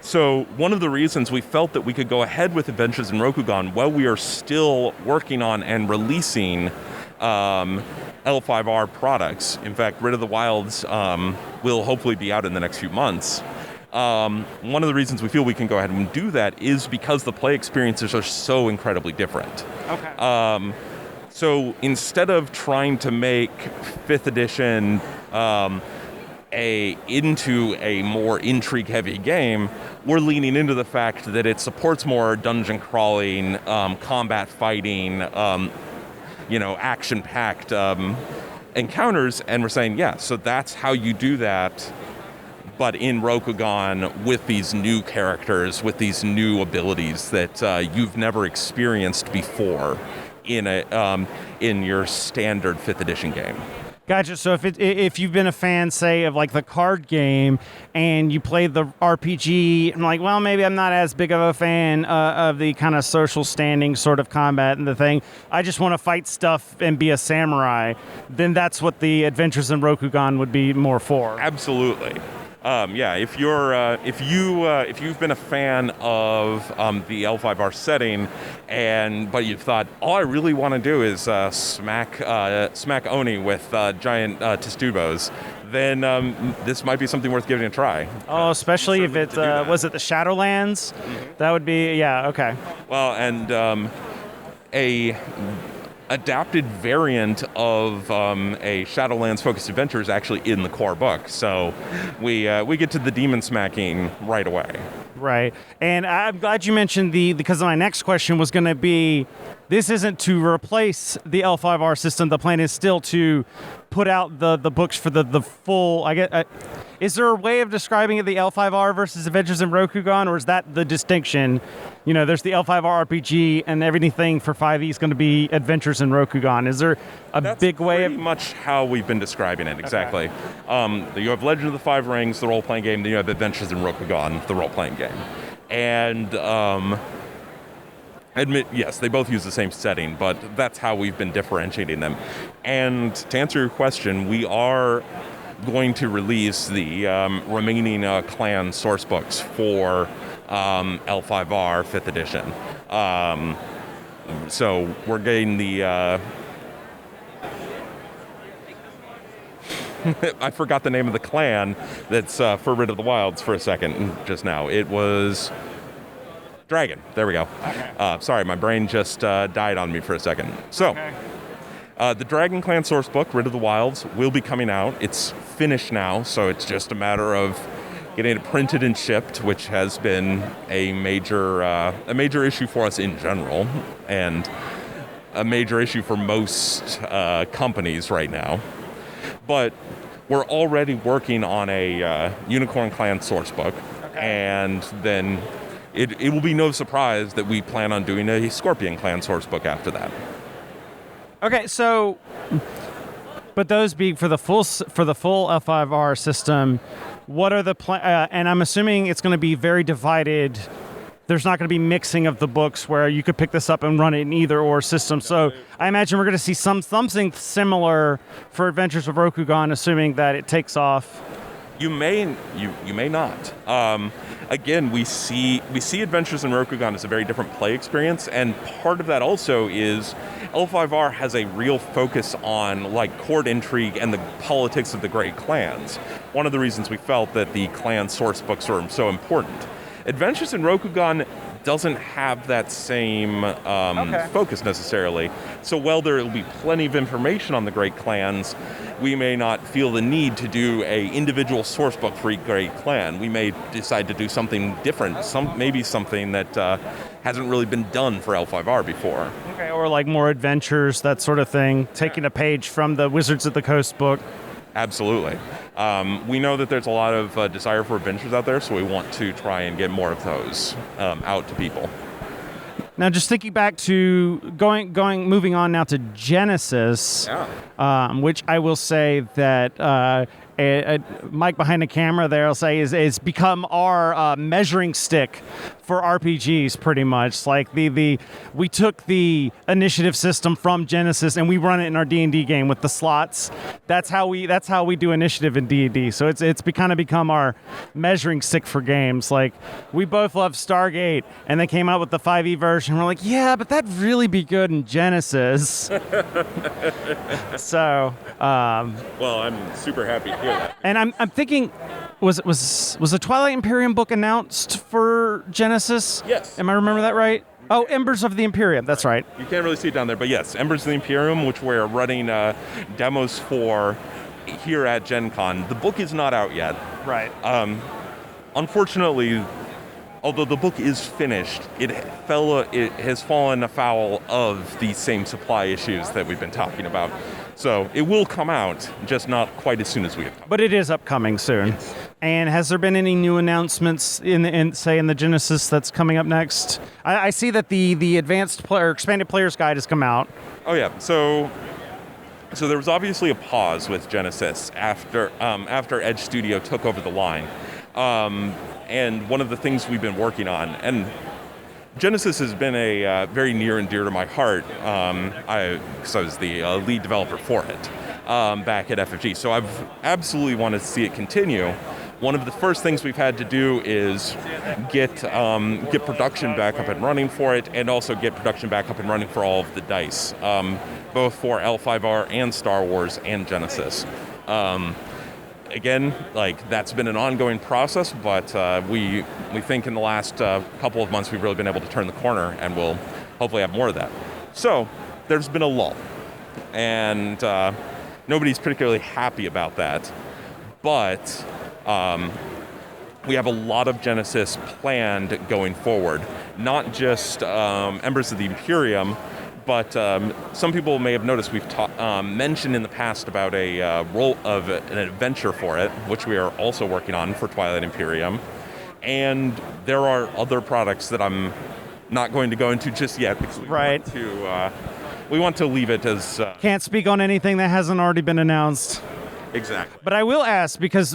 So one of the reasons we felt that we could go ahead with Adventures in Rokugan while we are still working on and releasing L5R products. In fact, Rid of the Wilds will hopefully be out in the next few months. One of the reasons we feel we can go ahead and do that is because the play experiences are so incredibly different. Okay. So instead of trying to make 5th edition into a more intrigue-heavy game, we're leaning into the fact that it supports more dungeon crawling, combat fighting, action-packed encounters, and we're saying, yeah, so that's how you do that, but in Rokugan with these new characters, with these new abilities that you've never experienced before in your standard 5th edition game. Gotcha. So if you've been a fan, say, of like the card game, and you played the RPG, and like, well, maybe I'm not as big of a fan of the kind of social standing sort of combat and the thing. I just want to fight stuff and be a samurai. Then that's what the Adventures in Rokugan would be more for. Absolutely. If you've been a fan of the L5R setting, but you've thought, all I really want to do is smack Oni with giant testubos, then this might be something worth giving a try. Oh, especially if it was it the Shadowlands? Mm-hmm. That would be okay. Well, and a adapted variant of a Shadowlands-focused adventure is actually in the core book, so we get to the demon smacking right away. Right, and I'm glad you mentioned because my next question was going to be, this isn't to replace the L5R system. The plan is still to put out the books for the full. Is there a way of describing it, the L5R versus Adventures in Rokugan, or is that the distinction? There's the L5R RPG, and everything for 5e is going to be Adventures in Rokugan. Is there a big way of... That's pretty much how we've been describing it, exactly. Okay. You have Legend of the Five Rings, the role-playing game, then you have Adventures in Rokugan, the role-playing game. And admit, yes, they both use the same setting, but that's how we've been differentiating them. And to answer your question, we are going to release the remaining clan source books for L5R 5th edition. So we're getting the... I forgot the name of the clan that's for Rid of the Wilds for a second just now. It was... Dragon. There we go. Okay. Sorry, my brain just died on me for a second. So, the Dragon Clan source book, Rid of the Wilds, will be coming out. It's finished now, so it's just a matter of getting it printed and shipped, which has been a major issue for us in general, and a major issue for most companies right now. But we're already working on a Unicorn Clan source book, and then it will be no surprise that we plan on doing a Scorpion Clan source book after that. Okay, so, but those being for the full L5R system, what are the and I'm assuming it's going to be very divided. There's not going to be mixing of the books where you could pick this up and run it in either or system. So I imagine we're going to see something similar for Adventures of Rokugan, assuming that it takes off You may not. Again, we see Adventures in Rokugan as a very different play experience, and part of that also is L5R has a real focus on like court intrigue and the politics of the great clans. One of the reasons we felt that the clan source books are so important. Adventures in Rokugan doesn't have that same focus necessarily. So while there will be plenty of information on the great clans, we may not feel the need to do a individual source book for each great clan. We may decide to do something different, maybe something that hasn't really been done for L5R before. Okay, or like more adventures, that sort of thing, taking a page from the Wizards of the Coast book. Absolutely. We know that there's a lot of desire for adventures out there, so we want to try and get more of those out to people. Now, just thinking back to moving on now to Genesis, which I will say that Mike behind the camera there will say is become our measuring stick for RPGs, pretty much. Like we took the initiative system from Genesis and we run it in our D&D game with the slots. That's how we do initiative in D&D. So it's kind of become our measuring stick for games. Like we both love Stargate, and they came out with the 5e version. We're like, yeah, but that'd really be good in Genesis. So, well, I'm super happy to hear that. And I'm thinking, was the Twilight Imperium book announced for Genesis? Yes. Am I remember that right? Oh, Embers of the Imperium. That's right. You can't really see it down there, but yes, Embers of the Imperium, which we're running demos for here at Gen Con. The book is not out yet. Right. Unfortunately, although the book is finished, it has fallen afoul of the same supply issues that we've been talking about. So it will come out, just not quite as soon as we have. But it is upcoming soon. Yes. And has there been any new announcements in the Genesis that's coming up next? I see that the advanced player expanded player's guide has come out. Oh yeah. So there was obviously a pause with Genesis after Edge Studio took over the line. And one of the things we've been working on, and Genesis has been a very near and dear to my heart. I was the lead developer for it back at FFG, so I've absolutely wanted to see it continue. One of the first things we've had to do is get production back up and running for it, and also get production back up and running for all of the dice, both for L5R and Star Wars and Genesis. Again, like that's been an ongoing process, but we think in the last couple of months we've really been able to turn the corner, and we'll hopefully have more of that. So there's been a lull, and nobody's particularly happy about that. But we have a lot of Genesis planned going forward, not just Embers of the Imperium. But some people may have noticed we've mentioned in the past about a role of an adventure for it, which we are also working on for Twilight Imperium. And there are other products that I'm not going to go into just yet, because we want to leave it as... Can't speak on anything that hasn't already been announced. Exactly. But I will ask, because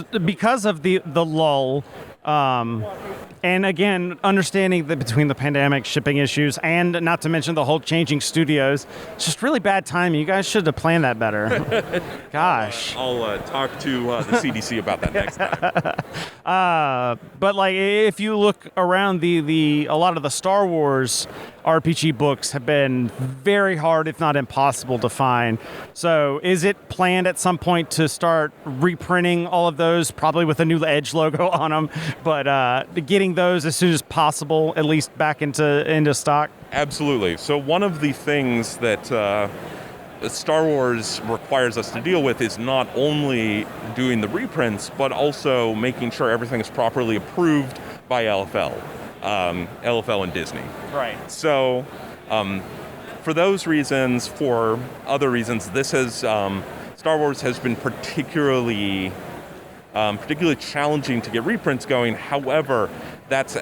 of the lull... and again, understanding that between the pandemic, shipping issues, and not to mention the whole changing studios, it's just really bad timing. You guys should have planned that better. Gosh. I'll talk to the CDC about that next time. But like, if you look around, a lot of the Star Wars RPG books have been very hard, if not impossible, to find. So is it planned at some point to start reprinting all of those, probably with a new Edge logo on them, but getting those as soon as possible, at least back into stock? Absolutely. So one of the things that Star Wars requires us to deal with is not only doing the reprints, but also making sure everything is properly approved by LFL and Disney. Right. So for those reasons, for other reasons, this has Star Wars has been particularly challenging to get reprints going. However, that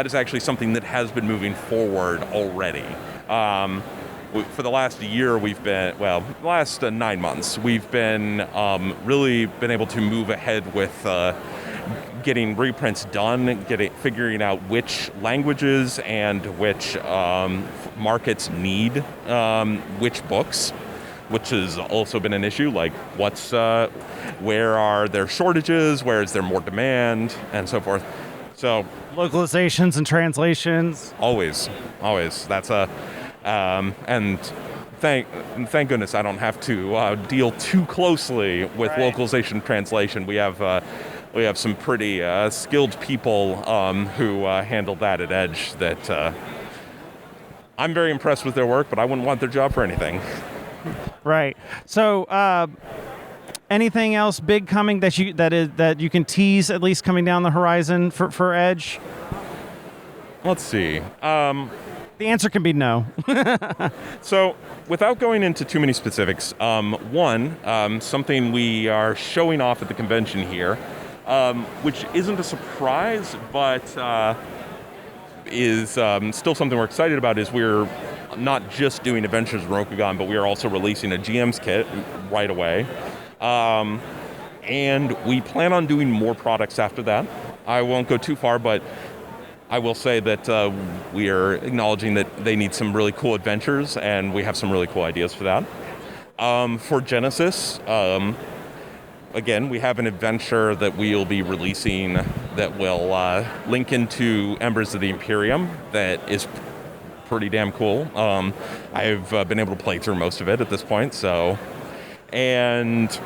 is actually something that has been moving forward already. For the last year, the last 9 months, we've been really been able to move ahead with getting reprints done, figuring out which languages and which markets need which books. which has also been an issue. Like, where are there shortages? Where is there more demand, and so forth. So localizations and translations. Always. That's and thank goodness I don't have to deal too closely with localization translation. We have some pretty skilled people who handle that at Edge that I'm very impressed with their work, but I wouldn't want their job for anything. Right. So, anything else big coming that you can tease, at least coming down the horizon for Edge? Let's see. The answer can be no. So, without going into too many specifics, something we are showing off at the convention here, which isn't a surprise, but is still something we're excited about, is we're not just doing Adventures in Rokugan, but we are also releasing a GM's kit right away. And we plan on doing more products after that. I won't go too far, but I will say that we are acknowledging that they need some really cool adventures, and we have some really cool ideas for that. For Genesis, again, we have an adventure that we'll be releasing that will link into Embers of the Imperium that is pretty damn cool. I've been able to play through most of it at this point, and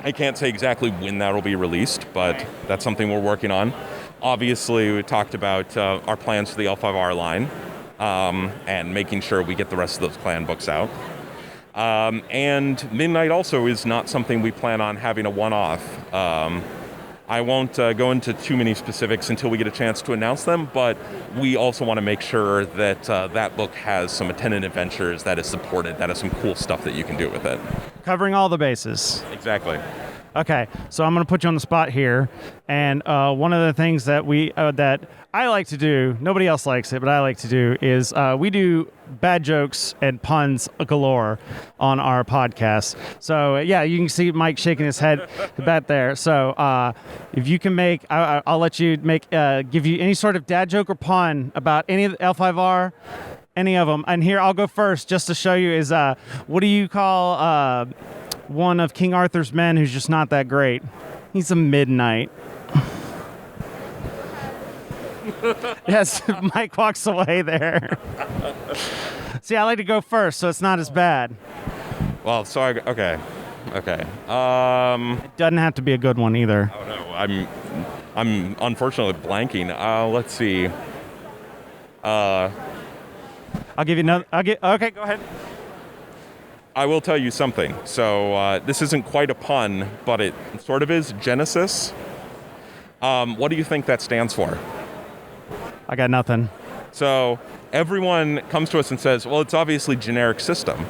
I can't say exactly when that will be released, but that's something we're working on. Obviously, we talked about our plans for the L5R line and making sure we get the rest of those clan books out. And Midnight also is not something we plan on having a one-off. I won't go into too many specifics until we get a chance to announce them, but we also want to make sure that that book has some attendant adventures that is supported, that has some cool stuff that you can do with it. Covering all the bases. Exactly. Okay, so I'm going to put you on the spot here, and one of the things that that I like to do, nobody else likes it, but I like to do, is we do bad jokes and puns galore on our podcast. So yeah, you can see Mike shaking his head back there. So if you can make, I'll let you make, give you any sort of dad joke or pun about any of the L5R, any of them. And here, I'll go first just to show you is, what do you call one of King Arthur's men who's just not that great? He's a midnight. Yes, Mike walks away there. See, I like to go first, so it's not as bad. Well, so okay. It doesn't have to be a good one either. Oh no, I'm unfortunately blanking. Let's see. I'll give you another. Okay, go ahead. I will tell you something. So this isn't quite a pun, but it sort of is. Genesis. What do you think that stands for? I got nothing. So everyone comes to us and says, well, it's obviously generic system.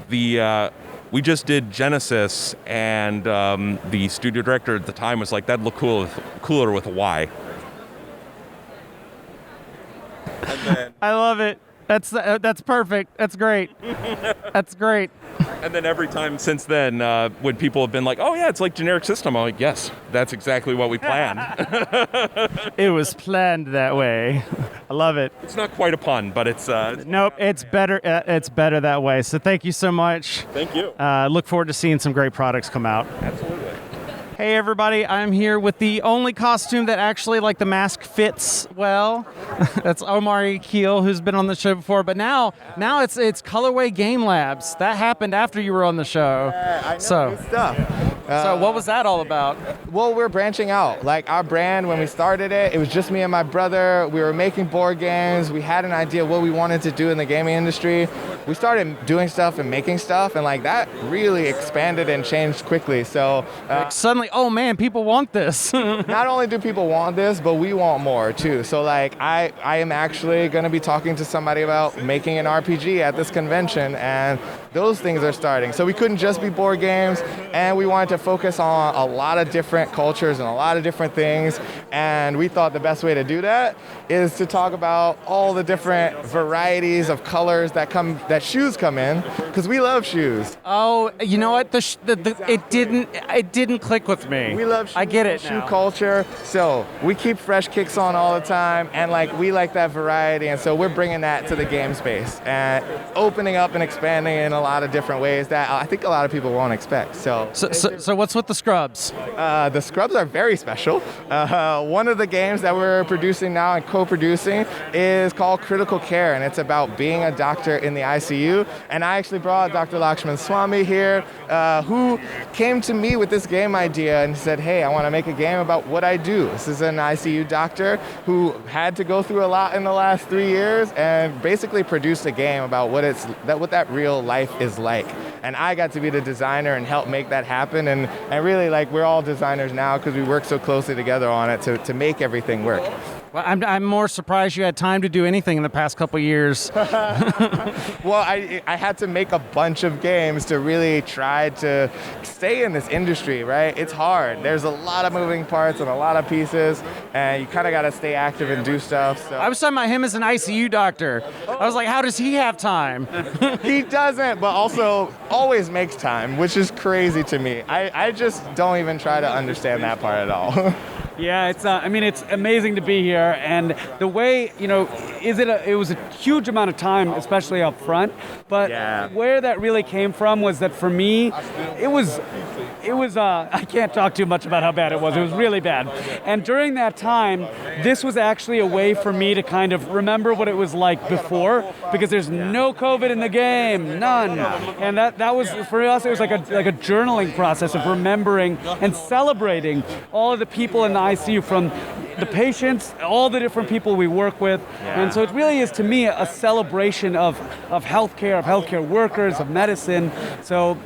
We just did Genesis, and the studio director at the time was like, that'd look cooler with a Y. And then, I love it. That's perfect. That's great. That's great. And then every time since then, when people have been like, oh yeah, it's like generic system, I'm like, yes, that's exactly what we planned. It was planned that way. I love it. It's not quite a pun, but it's... Nope, it's better. It's better that way. So thank you so much. Thank you. Look forward to seeing some great products come out. Absolutely. Hey everybody, I'm here with the only costume that actually, like, the mask fits well. That's Omari Keel, who's been on the show before, but now it's Colorway Game Labs. That happened after you were on the show. I know, good stuff. So what was that all about? Well, we're branching out. Like, our brand, when we started it was just me and my brother. We were making board games. We had an idea what we wanted to do in the gaming industry. We started doing stuff and making stuff, and like that really expanded and changed quickly. So suddenly, oh man, people want this. Not only do people want this, but we want more too. So like I am actually going to be talking to somebody about making an RPG at this convention, and those things are starting. So we couldn't just be board games, and we wanted to focus on a lot of different cultures and a lot of different things. And we thought the best way to do that is to talk about all the different varieties of colors that shoes come in, because we love shoes. Oh, you know what? It didn't click with me. We love shoes, I get it shoe now. culture. So we keep fresh kicks on all the time, and like we like that variety, and so we're bringing that to the game space and opening up and expanding in a lot of different ways that I think a lot of people won't expect. So what's with the scrubs? the scrubs are very special. One of the games that we're producing now and co-producing is called Critical Care, and it's about being a doctor in the ICU. And I actually brought Dr. Lakshman Swamy here, who came to me with this game idea and said, hey, I want to make a game about what I do. This is an ICU doctor who had to go through a lot in the last 3 years and basically produced a game about what that real life is like. And I got to be the designer and help make that happen. And really, like, we're all designers now because we work so closely together on it to make everything work. Well, I'm more surprised you had time to do anything in the past couple years. Well, I had to make a bunch of games to really try to stay in this industry, right? It's hard. There's a lot of moving parts and a lot of pieces, and you kind of got to stay active and do stuff. So. I was talking about him as an ICU doctor. I was like, how does he have time? He doesn't, but also always makes time, which is crazy to me. I just don't even try to understand that part at all. Yeah, it's amazing to be here, and the way, it was a huge amount of time, especially up front, but where that really came from was that for me, it was I can't talk too much about how bad it was really bad, and during that time, this was actually a way for me to kind of remember what it was like before, because there's no COVID in the game, none, and that was, for us, it was like a journaling process of remembering and celebrating all of the people in the ICU, from the patients, all the different people we work with. And so it really is, to me, a celebration of healthcare workers, of medicine. So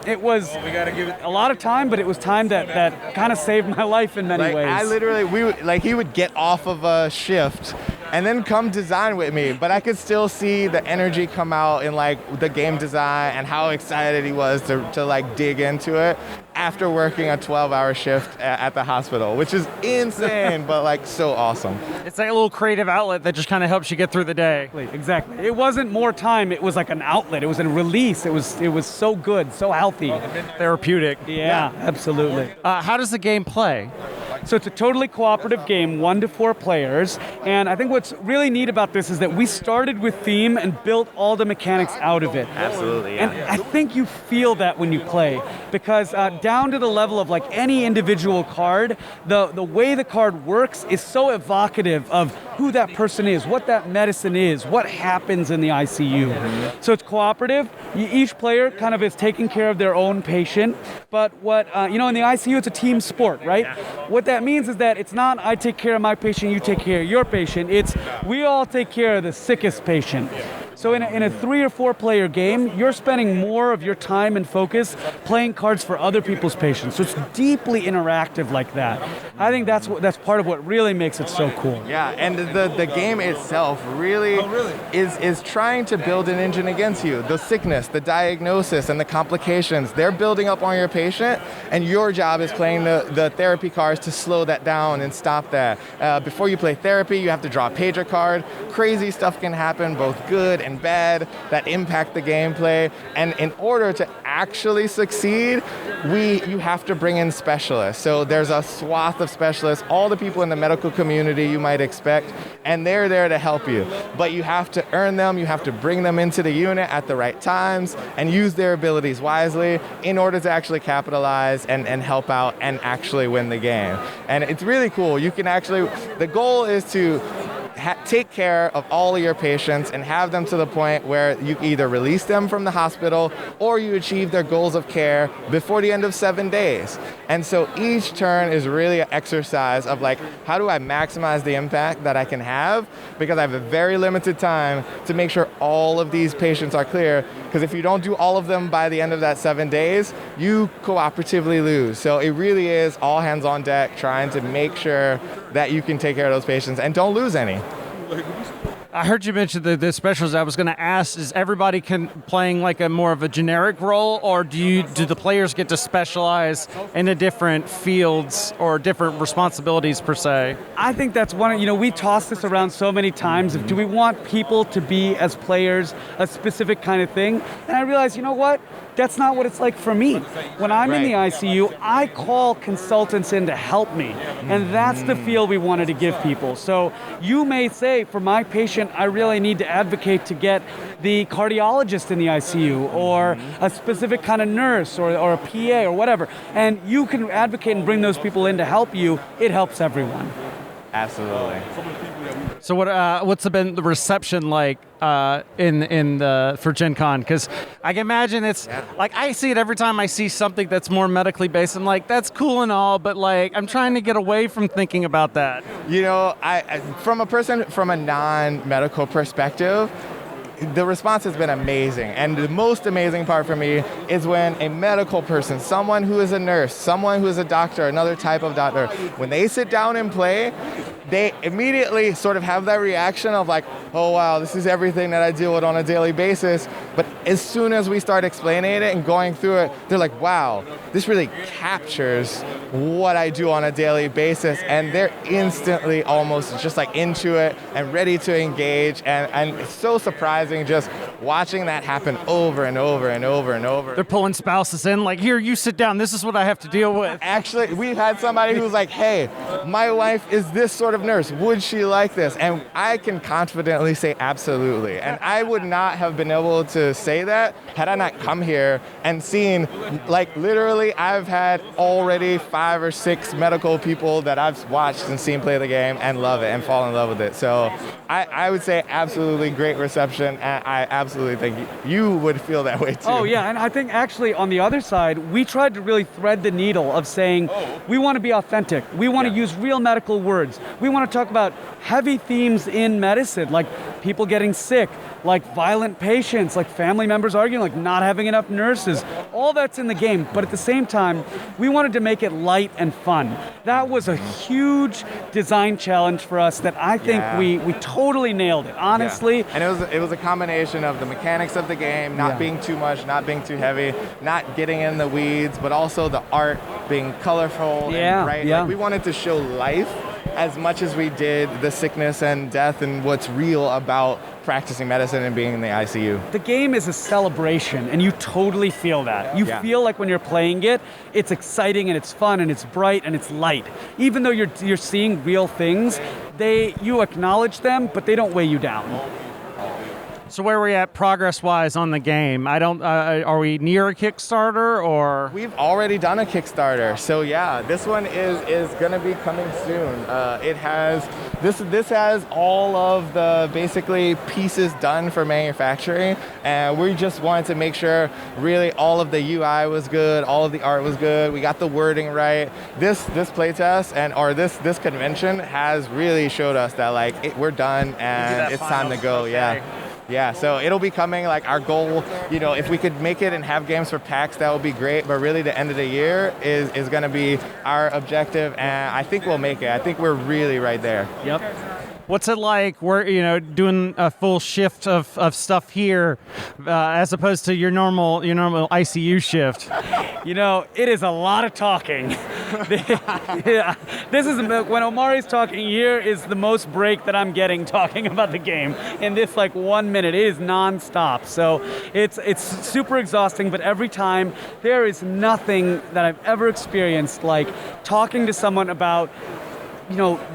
it was a lot of time, but it was time that kind of saved my life in many ways. I literally, he would get off of a shift and then come design with me, but I could still see the energy come out in like the game design and how excited he was to like dig into it after working a 12-hour shift at the hospital, which is insane, but like so awesome. It's like a little creative outlet that just kind of helps you get through the day. Exactly. It wasn't more time, it was like an outlet, it was a release, it was so good, so healthy. Therapeutic. Yeah, absolutely. How does the game play? So it's a totally cooperative game, 1 to 4 players, and I think what's really neat about this is that we started with theme and built all the mechanics out of it. Absolutely, yeah. And I think you feel that when you play, because down to the level of like any individual card, the way the card works is so evocative of who that person is, what that medicine is, what happens in the ICU. So it's cooperative. Each player kind of is taking care of their own patient, but what, in the ICU, it's a team sport, right? What that means is that it's not I take care of my patient, you take care of your patient. It's we all take care of the sickest patient. So in a 3 or 4 player game, you're spending more of your time and focus playing cards for other people's patients. So it's deeply interactive like that. I think that's part of what really makes it so cool. Yeah, and the game itself really is trying to build an engine against you. The sickness, the diagnosis, and the complications, they're building up on your patient, and your job is playing the therapy cards to slow that down and stop that. Before you play therapy, you have to draw a pager card. Crazy stuff can happen, both good and bad, that impact the gameplay. And in order to actually succeed, you have to bring in specialists. So there's a swath of specialists, all the people in the medical community you might expect, and they're there to help you. But you have to earn them, you have to bring them into the unit at the right times and use their abilities wisely in order to actually capitalize and help out and actually win the game. And it's really cool. You can actually, the goal is to take care of all of your patients and have them to the point where you either release them from the hospital or you achieve their goals of care before the end of 7 days. And so each turn is really an exercise of like, how do I maximize the impact that I can have? Because I have a very limited time to make sure all of these patients are clear. Because if you don't do all of them by the end of that 7 days, you cooperatively lose. So it really is all hands on deck trying to make sure that you can take care of those patients and don't lose any. I heard you mention the specials. I was going to ask: is everybody playing like a more of a generic role, or do the players get to specialize in the different fields or different responsibilities per se? I think that's one. We toss this around so many times. Do we want people to be as players a specific kind of thing? And I realized, you know what? That's not what it's like for me. When I'm in the ICU, I call consultants in to help me. And that's the feel we wanted to give people. So you may say, for my patient, I really need to advocate to get the cardiologist in the ICU or a specific kind of nurse or a PA or whatever. And you can advocate and bring those people in to help you. It helps everyone. Absolutely. So what's been the reception like for Gen Con? Because I can imagine it's like I see it every time I see something that's more medically based. I'm like, that's cool and all, but like I'm trying to get away from thinking about that. I from a non-medical perspective, the response has been amazing. And the most amazing part for me is when a medical person, someone who is a nurse, someone who is a doctor, another type of doctor, when they sit down and play, they immediately sort of have that reaction of like, oh wow, this is everything that I deal with on a daily basis. But as soon as we start explaining it and going through it, they're like, wow, this really captures what I do on a daily basis. And they're instantly almost just like into it and ready to engage. And it's so surprising just watching that happen over and over and over and over. They're pulling spouses in like, here, you sit down. This is what I have to deal with. Actually, we've had somebody who's like, hey, my wife is this sort of nurse. Would she like this? And I can confidently say absolutely. And I would not have been able to say that had I not come here and seen, like literally, I've had already 5 or 6 medical people that I've watched and seen play the game and love it and fall in love with it. So I would say absolutely great reception. And I absolutely think you would feel that way too. Oh yeah, and I think actually on the other side, we tried to really thread the needle of saying, we want to be authentic. We want to use real medical words. We want to talk about heavy themes in medicine, like people getting sick, like violent patients, like family members arguing, like not having enough nurses. All that's in the game, but at the same time, we wanted to make it light and fun. That was a huge design challenge for us that I think we totally nailed it, honestly. Yeah. And it was a combination of the mechanics of the game, not being too much, not being too heavy, not getting in the weeds, but also the art being colorful and bright. Yeah. Like, we wanted to show life as much as we did the sickness and death and what's real about practicing medicine and being in the ICU. The game is a celebration, and you totally feel that. You feel like when you're playing it, it's exciting and it's fun and it's bright and it's light. Even though you're seeing real things, you acknowledge them, but they don't weigh you down. So where are we at progress-wise on the game? Are we near a Kickstarter or? We've already done a Kickstarter. So yeah, this one is going to be coming soon. This has all of the basically pieces done for manufacturing, and we just wanted to make sure really all of the UI was good, all of the art was good. We got the wording right. This playtest or this convention has really showed us that like we're done and it's time to go. Yeah, so it'll be coming, like our goal, if we could make it and have games for PAX, that would be great, but really the end of the year is going to be our objective, and I think we'll make it. I think we're really right there. Yep. What's it like? We're doing a full shift of stuff here, as opposed to your normal ICU shift. It is a lot of talking. This is when Omari's talking. Here is the most break that I'm getting talking about the game in this 1 minute. It is nonstop. So it's super exhausting. But every time there is nothing that I've ever experienced like talking to someone about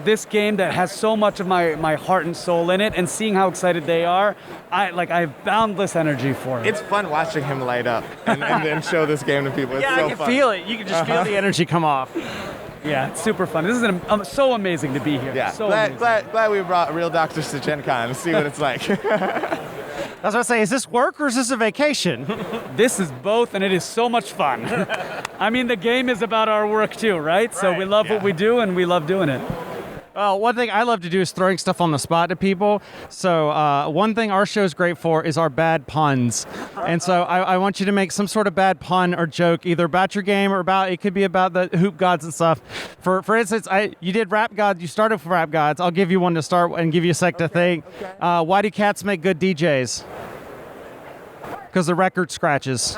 this game that has so much of my heart and soul in it, and seeing how excited they are, I have boundless energy for it. It's fun watching him light up and then show this game to people. It's so I can fun. feel it. You can just feel the energy come off. Yeah, it's super fun. This is so amazing to be here. Yeah, so glad we brought real doctors to Gen Con and see what it's like. I was going to say, is this work or is this a vacation? This is both, and it is so much fun. I mean, the game is about our work too, right? So we love what we do, and we love doing it. Well, one thing I love to do is throwing stuff on the spot to people. So one thing our show is great for is our bad puns. And so I want you to make some sort of bad pun or joke, either about your game or it could be about the hoop gods and stuff. For instance, you did rap gods. You started with rap gods. I'll give you one to start and give you a sec to think. Okay. Why do cats make good DJs? Because the record scratches.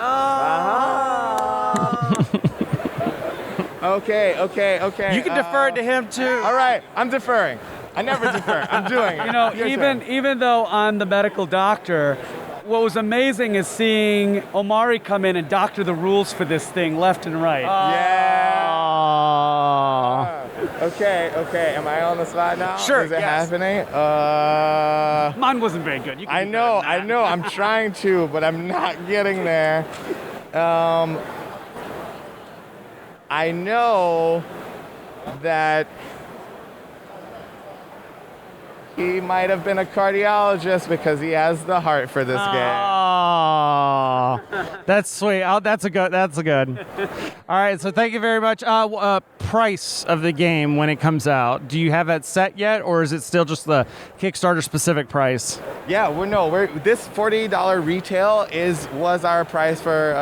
Okay. You can defer it to him too. All right, I'm deferring. I never defer. I'm doing it. You know, Your turn. even though I'm the medical doctor, what was amazing is seeing Omari come in and doctor the rules for this thing left and right. Yeah. Okay. Am I on the spot now? Sure, Is it yes. happening? Mine wasn't very good. You can I do better than know. that. I'm trying to, but I'm not getting there. I know that he might have been a cardiologist because he has the heart for this game. Oh, that's sweet. That's a good. All right, so thank you very much. Price of the game when it comes out. Do you have that set yet, or is it still just the Kickstarter specific price? Yeah, this $40 retail was our price for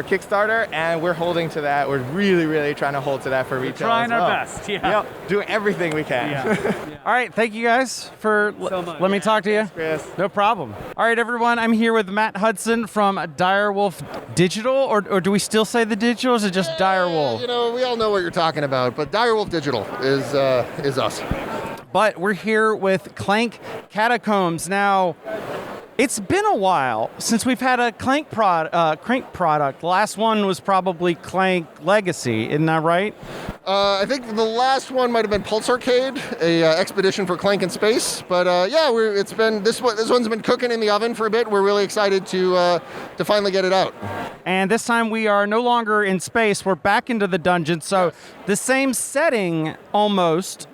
Kickstarter, and we're holding to that. We're really, really trying to hold to that for retail. Trying as well. our best. Yeah. Yep, doing everything we can. Yeah. All right, thank you guys for So much. let me talk to you. Chris. No problem. All right, everyone, I'm here with Matt Hudson from Direwolf Digital, or do we still say the digital, or is it just Direwolf? You know, we all know what you're talking about, but Direwolf Digital is us. But we're here with Clank Catacombs. Now, it's been a while since we've had a Clank product. The last one was probably Clank Legacy, isn't that right? I think the last one might have been Pulse Arcade, a expedition for Clank in space. But this one's been cooking in the oven for a bit. We're really excited to finally get it out. And this time we are no longer in space. We're back into the dungeon. So the same setting almost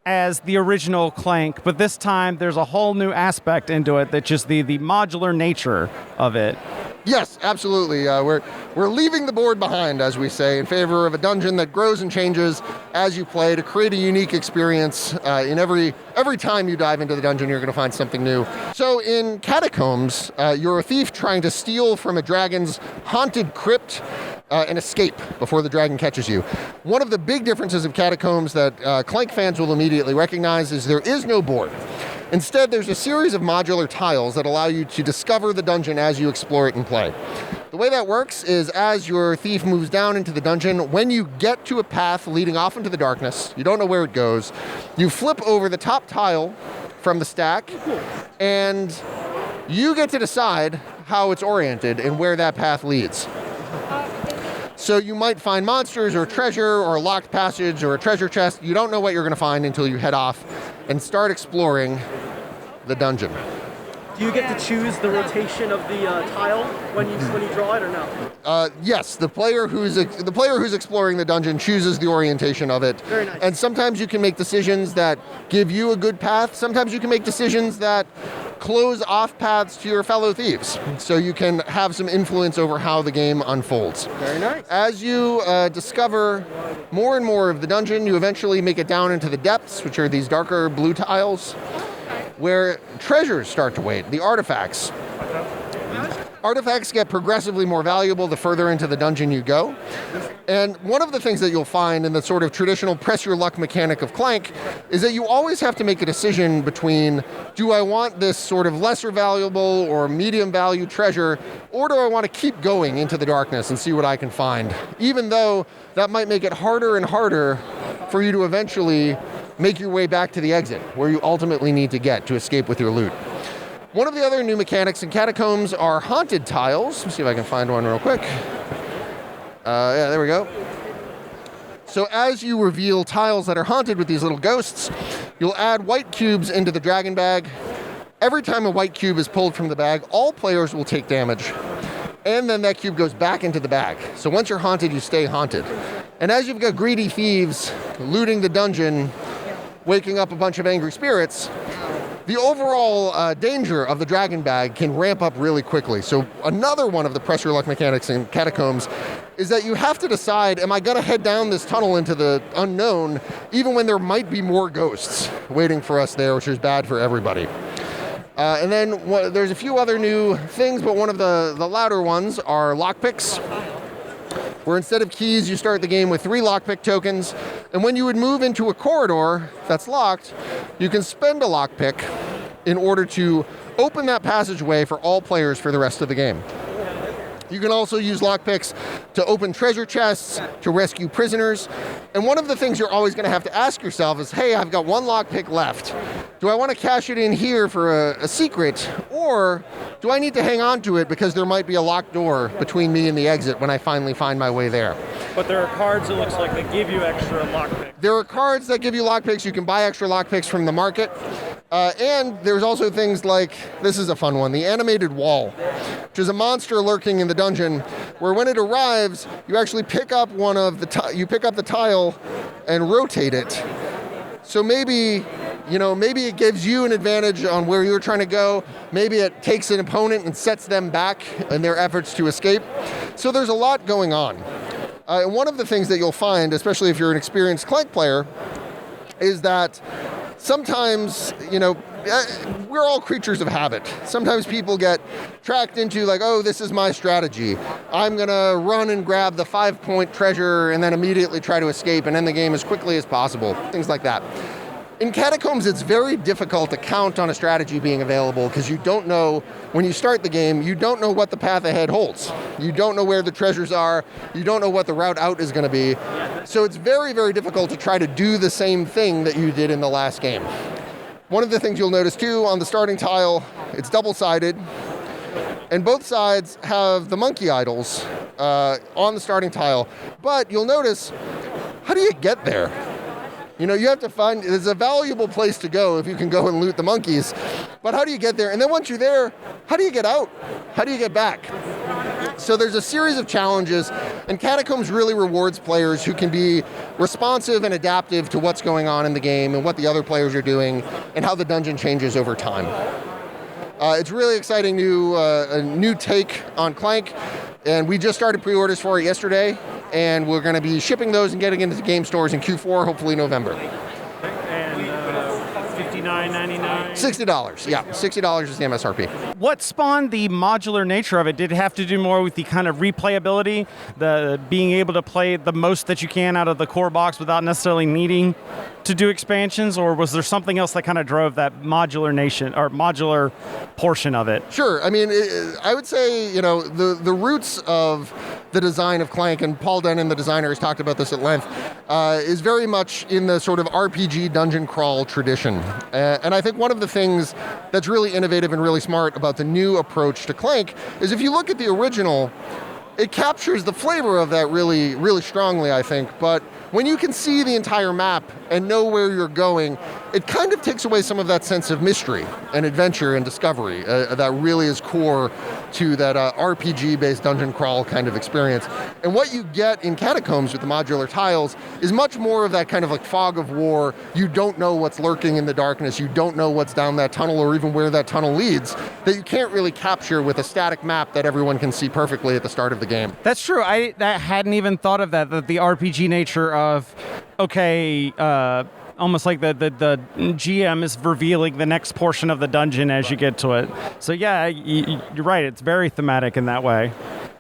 as the original Clank, but this time there's a whole new aspect into it that's just the modular nature of it. Yes, absolutely. We're leaving the board behind, as we say, in favor of a dungeon that grows and changes as you play to create a unique experience. In every time you dive into the dungeon, you're going to find something new. So in Catacombs, you're a thief trying to steal from a dragon's haunted crypt and escape before the dragon catches you. One of the big differences of Catacombs that Clank fans will immediately recognize is there is no board. Instead, there's a series of modular tiles that allow you to discover the dungeon as you explore it and play. The way that works is as your thief moves down into the dungeon, when you get to a path leading off into the darkness, you don't know where it goes, you flip over the top tile from the stack, and you get to decide how it's oriented and where that path leads. So you might find monsters or treasure or a locked passage or a treasure chest. You don't know what you're going to find until you head off and start exploring the dungeon. Do you get to choose the rotation of the tile when you draw it, or no? Yes, the player who's exploring the dungeon chooses the orientation of it. Very nice. And sometimes you can make decisions that give you a good path. Sometimes you can make decisions that close off paths to your fellow thieves, so you can have some influence over how the game unfolds. Very nice. As you discover more and more of the dungeon, you eventually make it down into the depths, which are these darker blue tiles, where treasures start to wait, the artifacts. Artifacts get progressively more valuable the further into the dungeon you go. And one of the things that you'll find in the sort of traditional press your luck mechanic of Clank is that you always have to make a decision between, do I want this sort of lesser valuable or medium value treasure, or do I want to keep going into the darkness and see what I can find? Even though that might make it harder and harder for you to eventually make your way back to the exit, where you ultimately need to get to escape with your loot. One of the other new mechanics in Catacombs are haunted tiles. Let's see if I can find one real quick. Yeah, there we go. So as you reveal tiles that are haunted with these little ghosts, you'll add white cubes into the dragon bag. Every time a white cube is pulled from the bag, all players will take damage. And then that cube goes back into the bag. So once you're haunted, you stay haunted. And as you've got greedy thieves looting the dungeon, waking up a bunch of angry spirits, the overall danger of the dragon bag can ramp up really quickly. So another one of the press your luck mechanics in Catacombs is that you have to decide, am I going to head down this tunnel into the unknown, even when there might be more ghosts waiting for us there, which is bad for everybody. And then there's a few other new things, but one of the louder ones are lockpicks, where instead of keys, you start the game with 3 lockpick tokens. And when you would move into a corridor that's locked, you can spend a lockpick in order to open that passageway for all players for the rest of the game. You can also use lockpicks to open treasure chests, to rescue prisoners. And one of the things you're always going to have to ask yourself is, hey, I've got 1 lockpick left. Do I want to cash it in here for a secret, or do I need to hang on to it because there might be a locked door between me and the exit when I finally find my way there? But there are cards, it looks like, that give you extra lockpicks. There are cards that give you lockpicks. You can buy extra lockpicks from the market. And there's also things like, this is a fun one, the animated wall, which is a monster lurking in the dungeon, where when it arrives, you actually pick up you pick up the tile and rotate it. So maybe it gives you an advantage on where you're trying to go. Maybe it takes an opponent and sets them back in their efforts to escape. So there's a lot going on. And one of the things that you'll find, especially if you're an experienced Clank player, is that sometimes, we're all creatures of habit. Sometimes people get tracked into like, oh, this is my strategy. I'm going to run and grab the 5-point treasure and then immediately try to escape and end the game as quickly as possible. Things like that. In Catacombs, it's very difficult to count on a strategy being available because you don't know, when you start the game, you don't know what the path ahead holds. You don't know where the treasures are. You don't know what the route out is going to be. So it's very, very difficult to try to do the same thing that you did in the last game. One of the things you'll notice too, on the starting tile, it's double-sided, and both sides have the monkey idols on the starting tile. But you'll notice, how do you get there? You have to find, it's a valuable place to go if you can go and loot the monkeys. But how do you get there? And then once you're there, how do you get out? How do you get back? So there's a series of challenges, and Catacombs really rewards players who can be responsive and adaptive to what's going on in the game and what the other players are doing and how the dungeon changes over time. It's really exciting a new take on Clank, and we just started pre-orders for it yesterday, and we're going to be shipping those and getting into the game stores in Q4, hopefully November. And $59.99? $60, yeah. $60 is the MSRP. What spawned the modular nature of it? Did it have to do more with the kind of replayability, the being able to play the most that you can out of the core box without necessarily needing to do expansions, or was there something else that kind of drove that modular portion of it? Sure. I mean, I would say, the roots of the design of Clank, and Paul Denon, the designer, has talked about this at length, is very much in the sort of RPG dungeon crawl tradition. And I think one of the things that's really innovative and really smart about the new approach to Clank is if you look at the original, it captures the flavor of that really, really strongly, I think. But when you can see the entire map and know where you're going, it kind of takes away some of that sense of mystery and adventure and discovery that really is core to that RPG-based dungeon crawl kind of experience. And what you get in Catacombs with the modular tiles is much more of that kind of like fog of war. You don't know what's lurking in the darkness. You don't know what's down that tunnel or even where that tunnel leads, that you can't really capture with a static map that everyone can see perfectly at the start of the game. That's true. I hadn't even thought of that the RPG nature of, almost like the GM is revealing the next portion of the dungeon as you get to it. So yeah, you're right. It's very thematic in that way.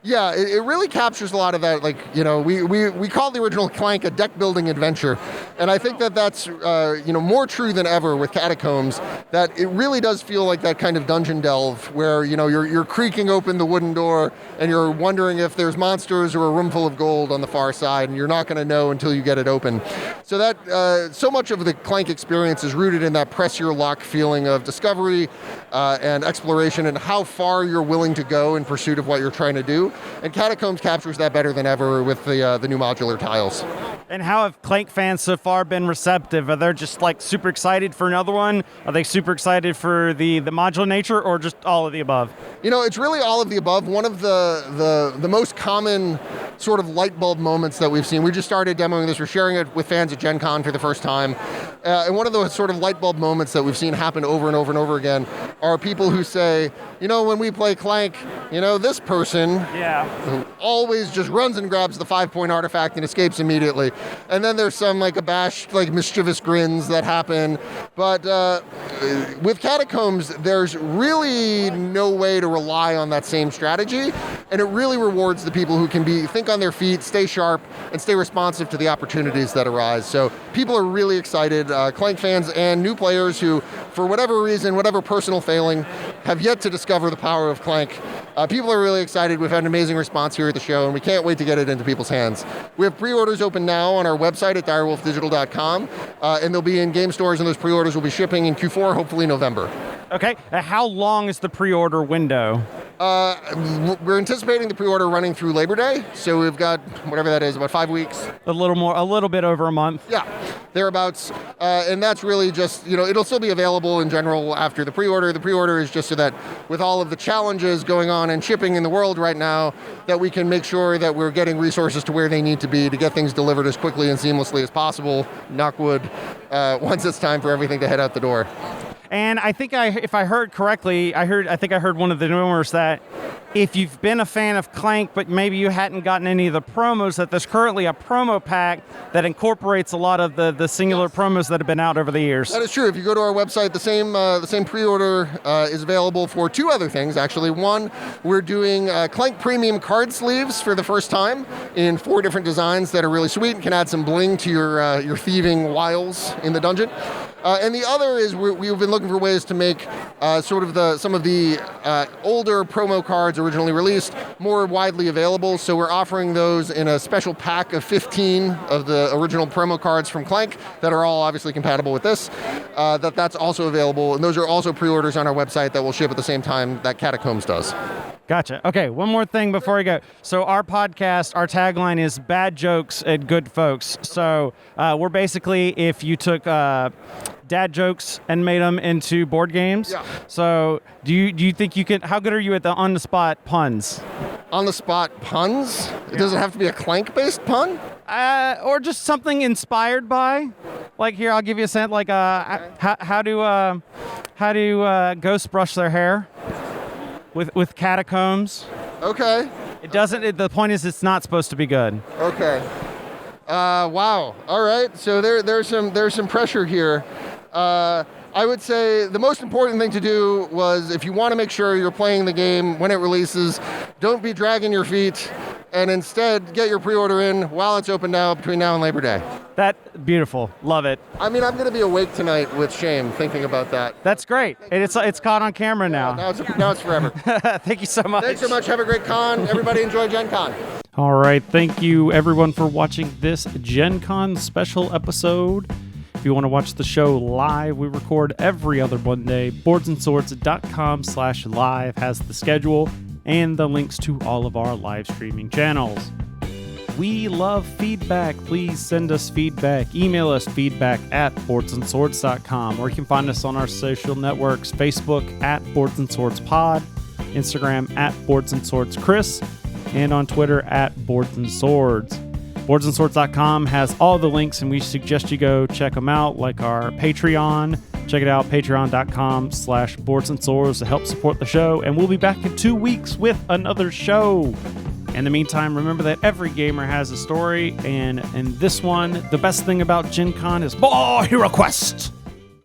Yeah, it really captures a lot of that. Like, we call the original Clank a deck building adventure, and I think that's more true than ever with Catacombs. That it really does feel like that kind of dungeon delve where you're creaking open the wooden door and you're wondering if there's monsters or a room full of gold on the far side, and you're not going to know until you get it open. So that so much of the Clank experience is rooted in that press your luck feeling of discovery and exploration and how far you're willing to go in pursuit of what you're trying to do. And Catacombs captures that better than ever with the new modular tiles. And how have Clank fans so far been receptive? Are they just like super excited for another one? Are they super excited for the modular nature, or just all of the above? It's really all of the above. One of the most common sort of light bulb moments that we've seen, we just started demoing this, we're sharing it with fans at Gen Con for the first time, and one of those sort of light bulb moments that we've seen happen over and over and over again are people who say, when we play Clank, this person who always just runs and grabs the 5-point artifact and escapes immediately. And then there's some abashed, mischievous grins that happen. But with Catacombs, there's really no way to rely on that same strategy. And it really rewards the people who can think on their feet, stay sharp, and stay responsive to the opportunities that arise. So people are really excited, Clank fans and new players who, for whatever reason, whatever personal failing, have yet to discover the power of Clank. People are really excited. We've had an amazing response here at the show, and we can't wait to get it into people's hands. We have pre-orders open now on our website at direwolfdigital.com, and they'll be in game stores, and those pre-orders will be shipping in Q4, hopefully November. Okay. How long is the pre-order window? We're anticipating the pre-order running through Labor Day, so we've got whatever that is, about 5 weeks. A little bit over a month. Yeah, thereabouts. And that's really just, it'll still be available in general after the pre-order. The pre-order is just so that with all of the challenges going on and shipping in the world right now, that we can make sure that we're getting resources to where they need to be to get things delivered as quickly and seamlessly as possible, knock wood, once it's time for everything to head out the door. And I think if I heard correctly, I think I heard one of the rumors that if you've been a fan of Clank, but maybe you hadn't gotten any of the promos, that there's currently a promo pack that incorporates a lot of the singular promos that have been out over the years. That is true. If you go to our website, the same pre-order is available for 2 other things, actually. One, we're doing Clank Premium card sleeves for the first time in 4 different designs that are really sweet and can add some bling to your thieving wiles in the dungeon. And the other is we've been looking for ways to make some of the older promo cards originally released more widely available. So we're offering those in a special pack of 15 of the original promo cards from Clank that are all obviously compatible with this. That's also available. And those are also pre-orders on our website that will ship at the same time that Catacombs does. Gotcha. Okay, one more thing before we go. So our podcast, our tagline is bad jokes and good folks. So we're basically, if you took dad jokes and made them into board games. Yeah. So do you think you can, how good are you at the on-the-spot puns? On-the-spot puns? Yeah. Does it have to be a Clank-based pun? Or just something inspired by? Like here, I'll give you a sense, like how do ghosts brush their hair? With Catacombs. Okay. It doesn't. The point is, it's not supposed to be good. Okay. Wow. All right. So there's some pressure here. I would say the most important thing to do was, if you want to make sure you're playing the game when it releases, don't be dragging your feet, and instead get your pre-order in while it's open now, between now and Labor Day. That beautiful. Love it. I mean, I'm going to be awake tonight with shame thinking about that. That's great. It's caught on camera now. Yeah, now it's forever. Thank you so much. Thanks so much. Have a great con. Everybody enjoy Gen Con. All right. Thank you, everyone, for watching this Gen Con special episode. If you want to watch the show live, we record every other Monday. boardsandswords.com/live has the schedule and the links to all of our live streaming channels. We love feedback. Please send us feedback. Email us feedback@boardsandswords.com, or you can find us on our social networks, Facebook @BoardsandSwordsPod, Instagram @BoardsandSwordsChris, and on Twitter @BoardsandSwords. Boardsandswords.com has all the links, and we suggest you go check them out, like our Patreon. Check it out, patreon.com/boardsandswords to help support the show. And we'll be back in 2 weeks with another show. In the meantime, remember that every gamer has a story, and in this one, the best thing about Gen Con is more Hero Quest!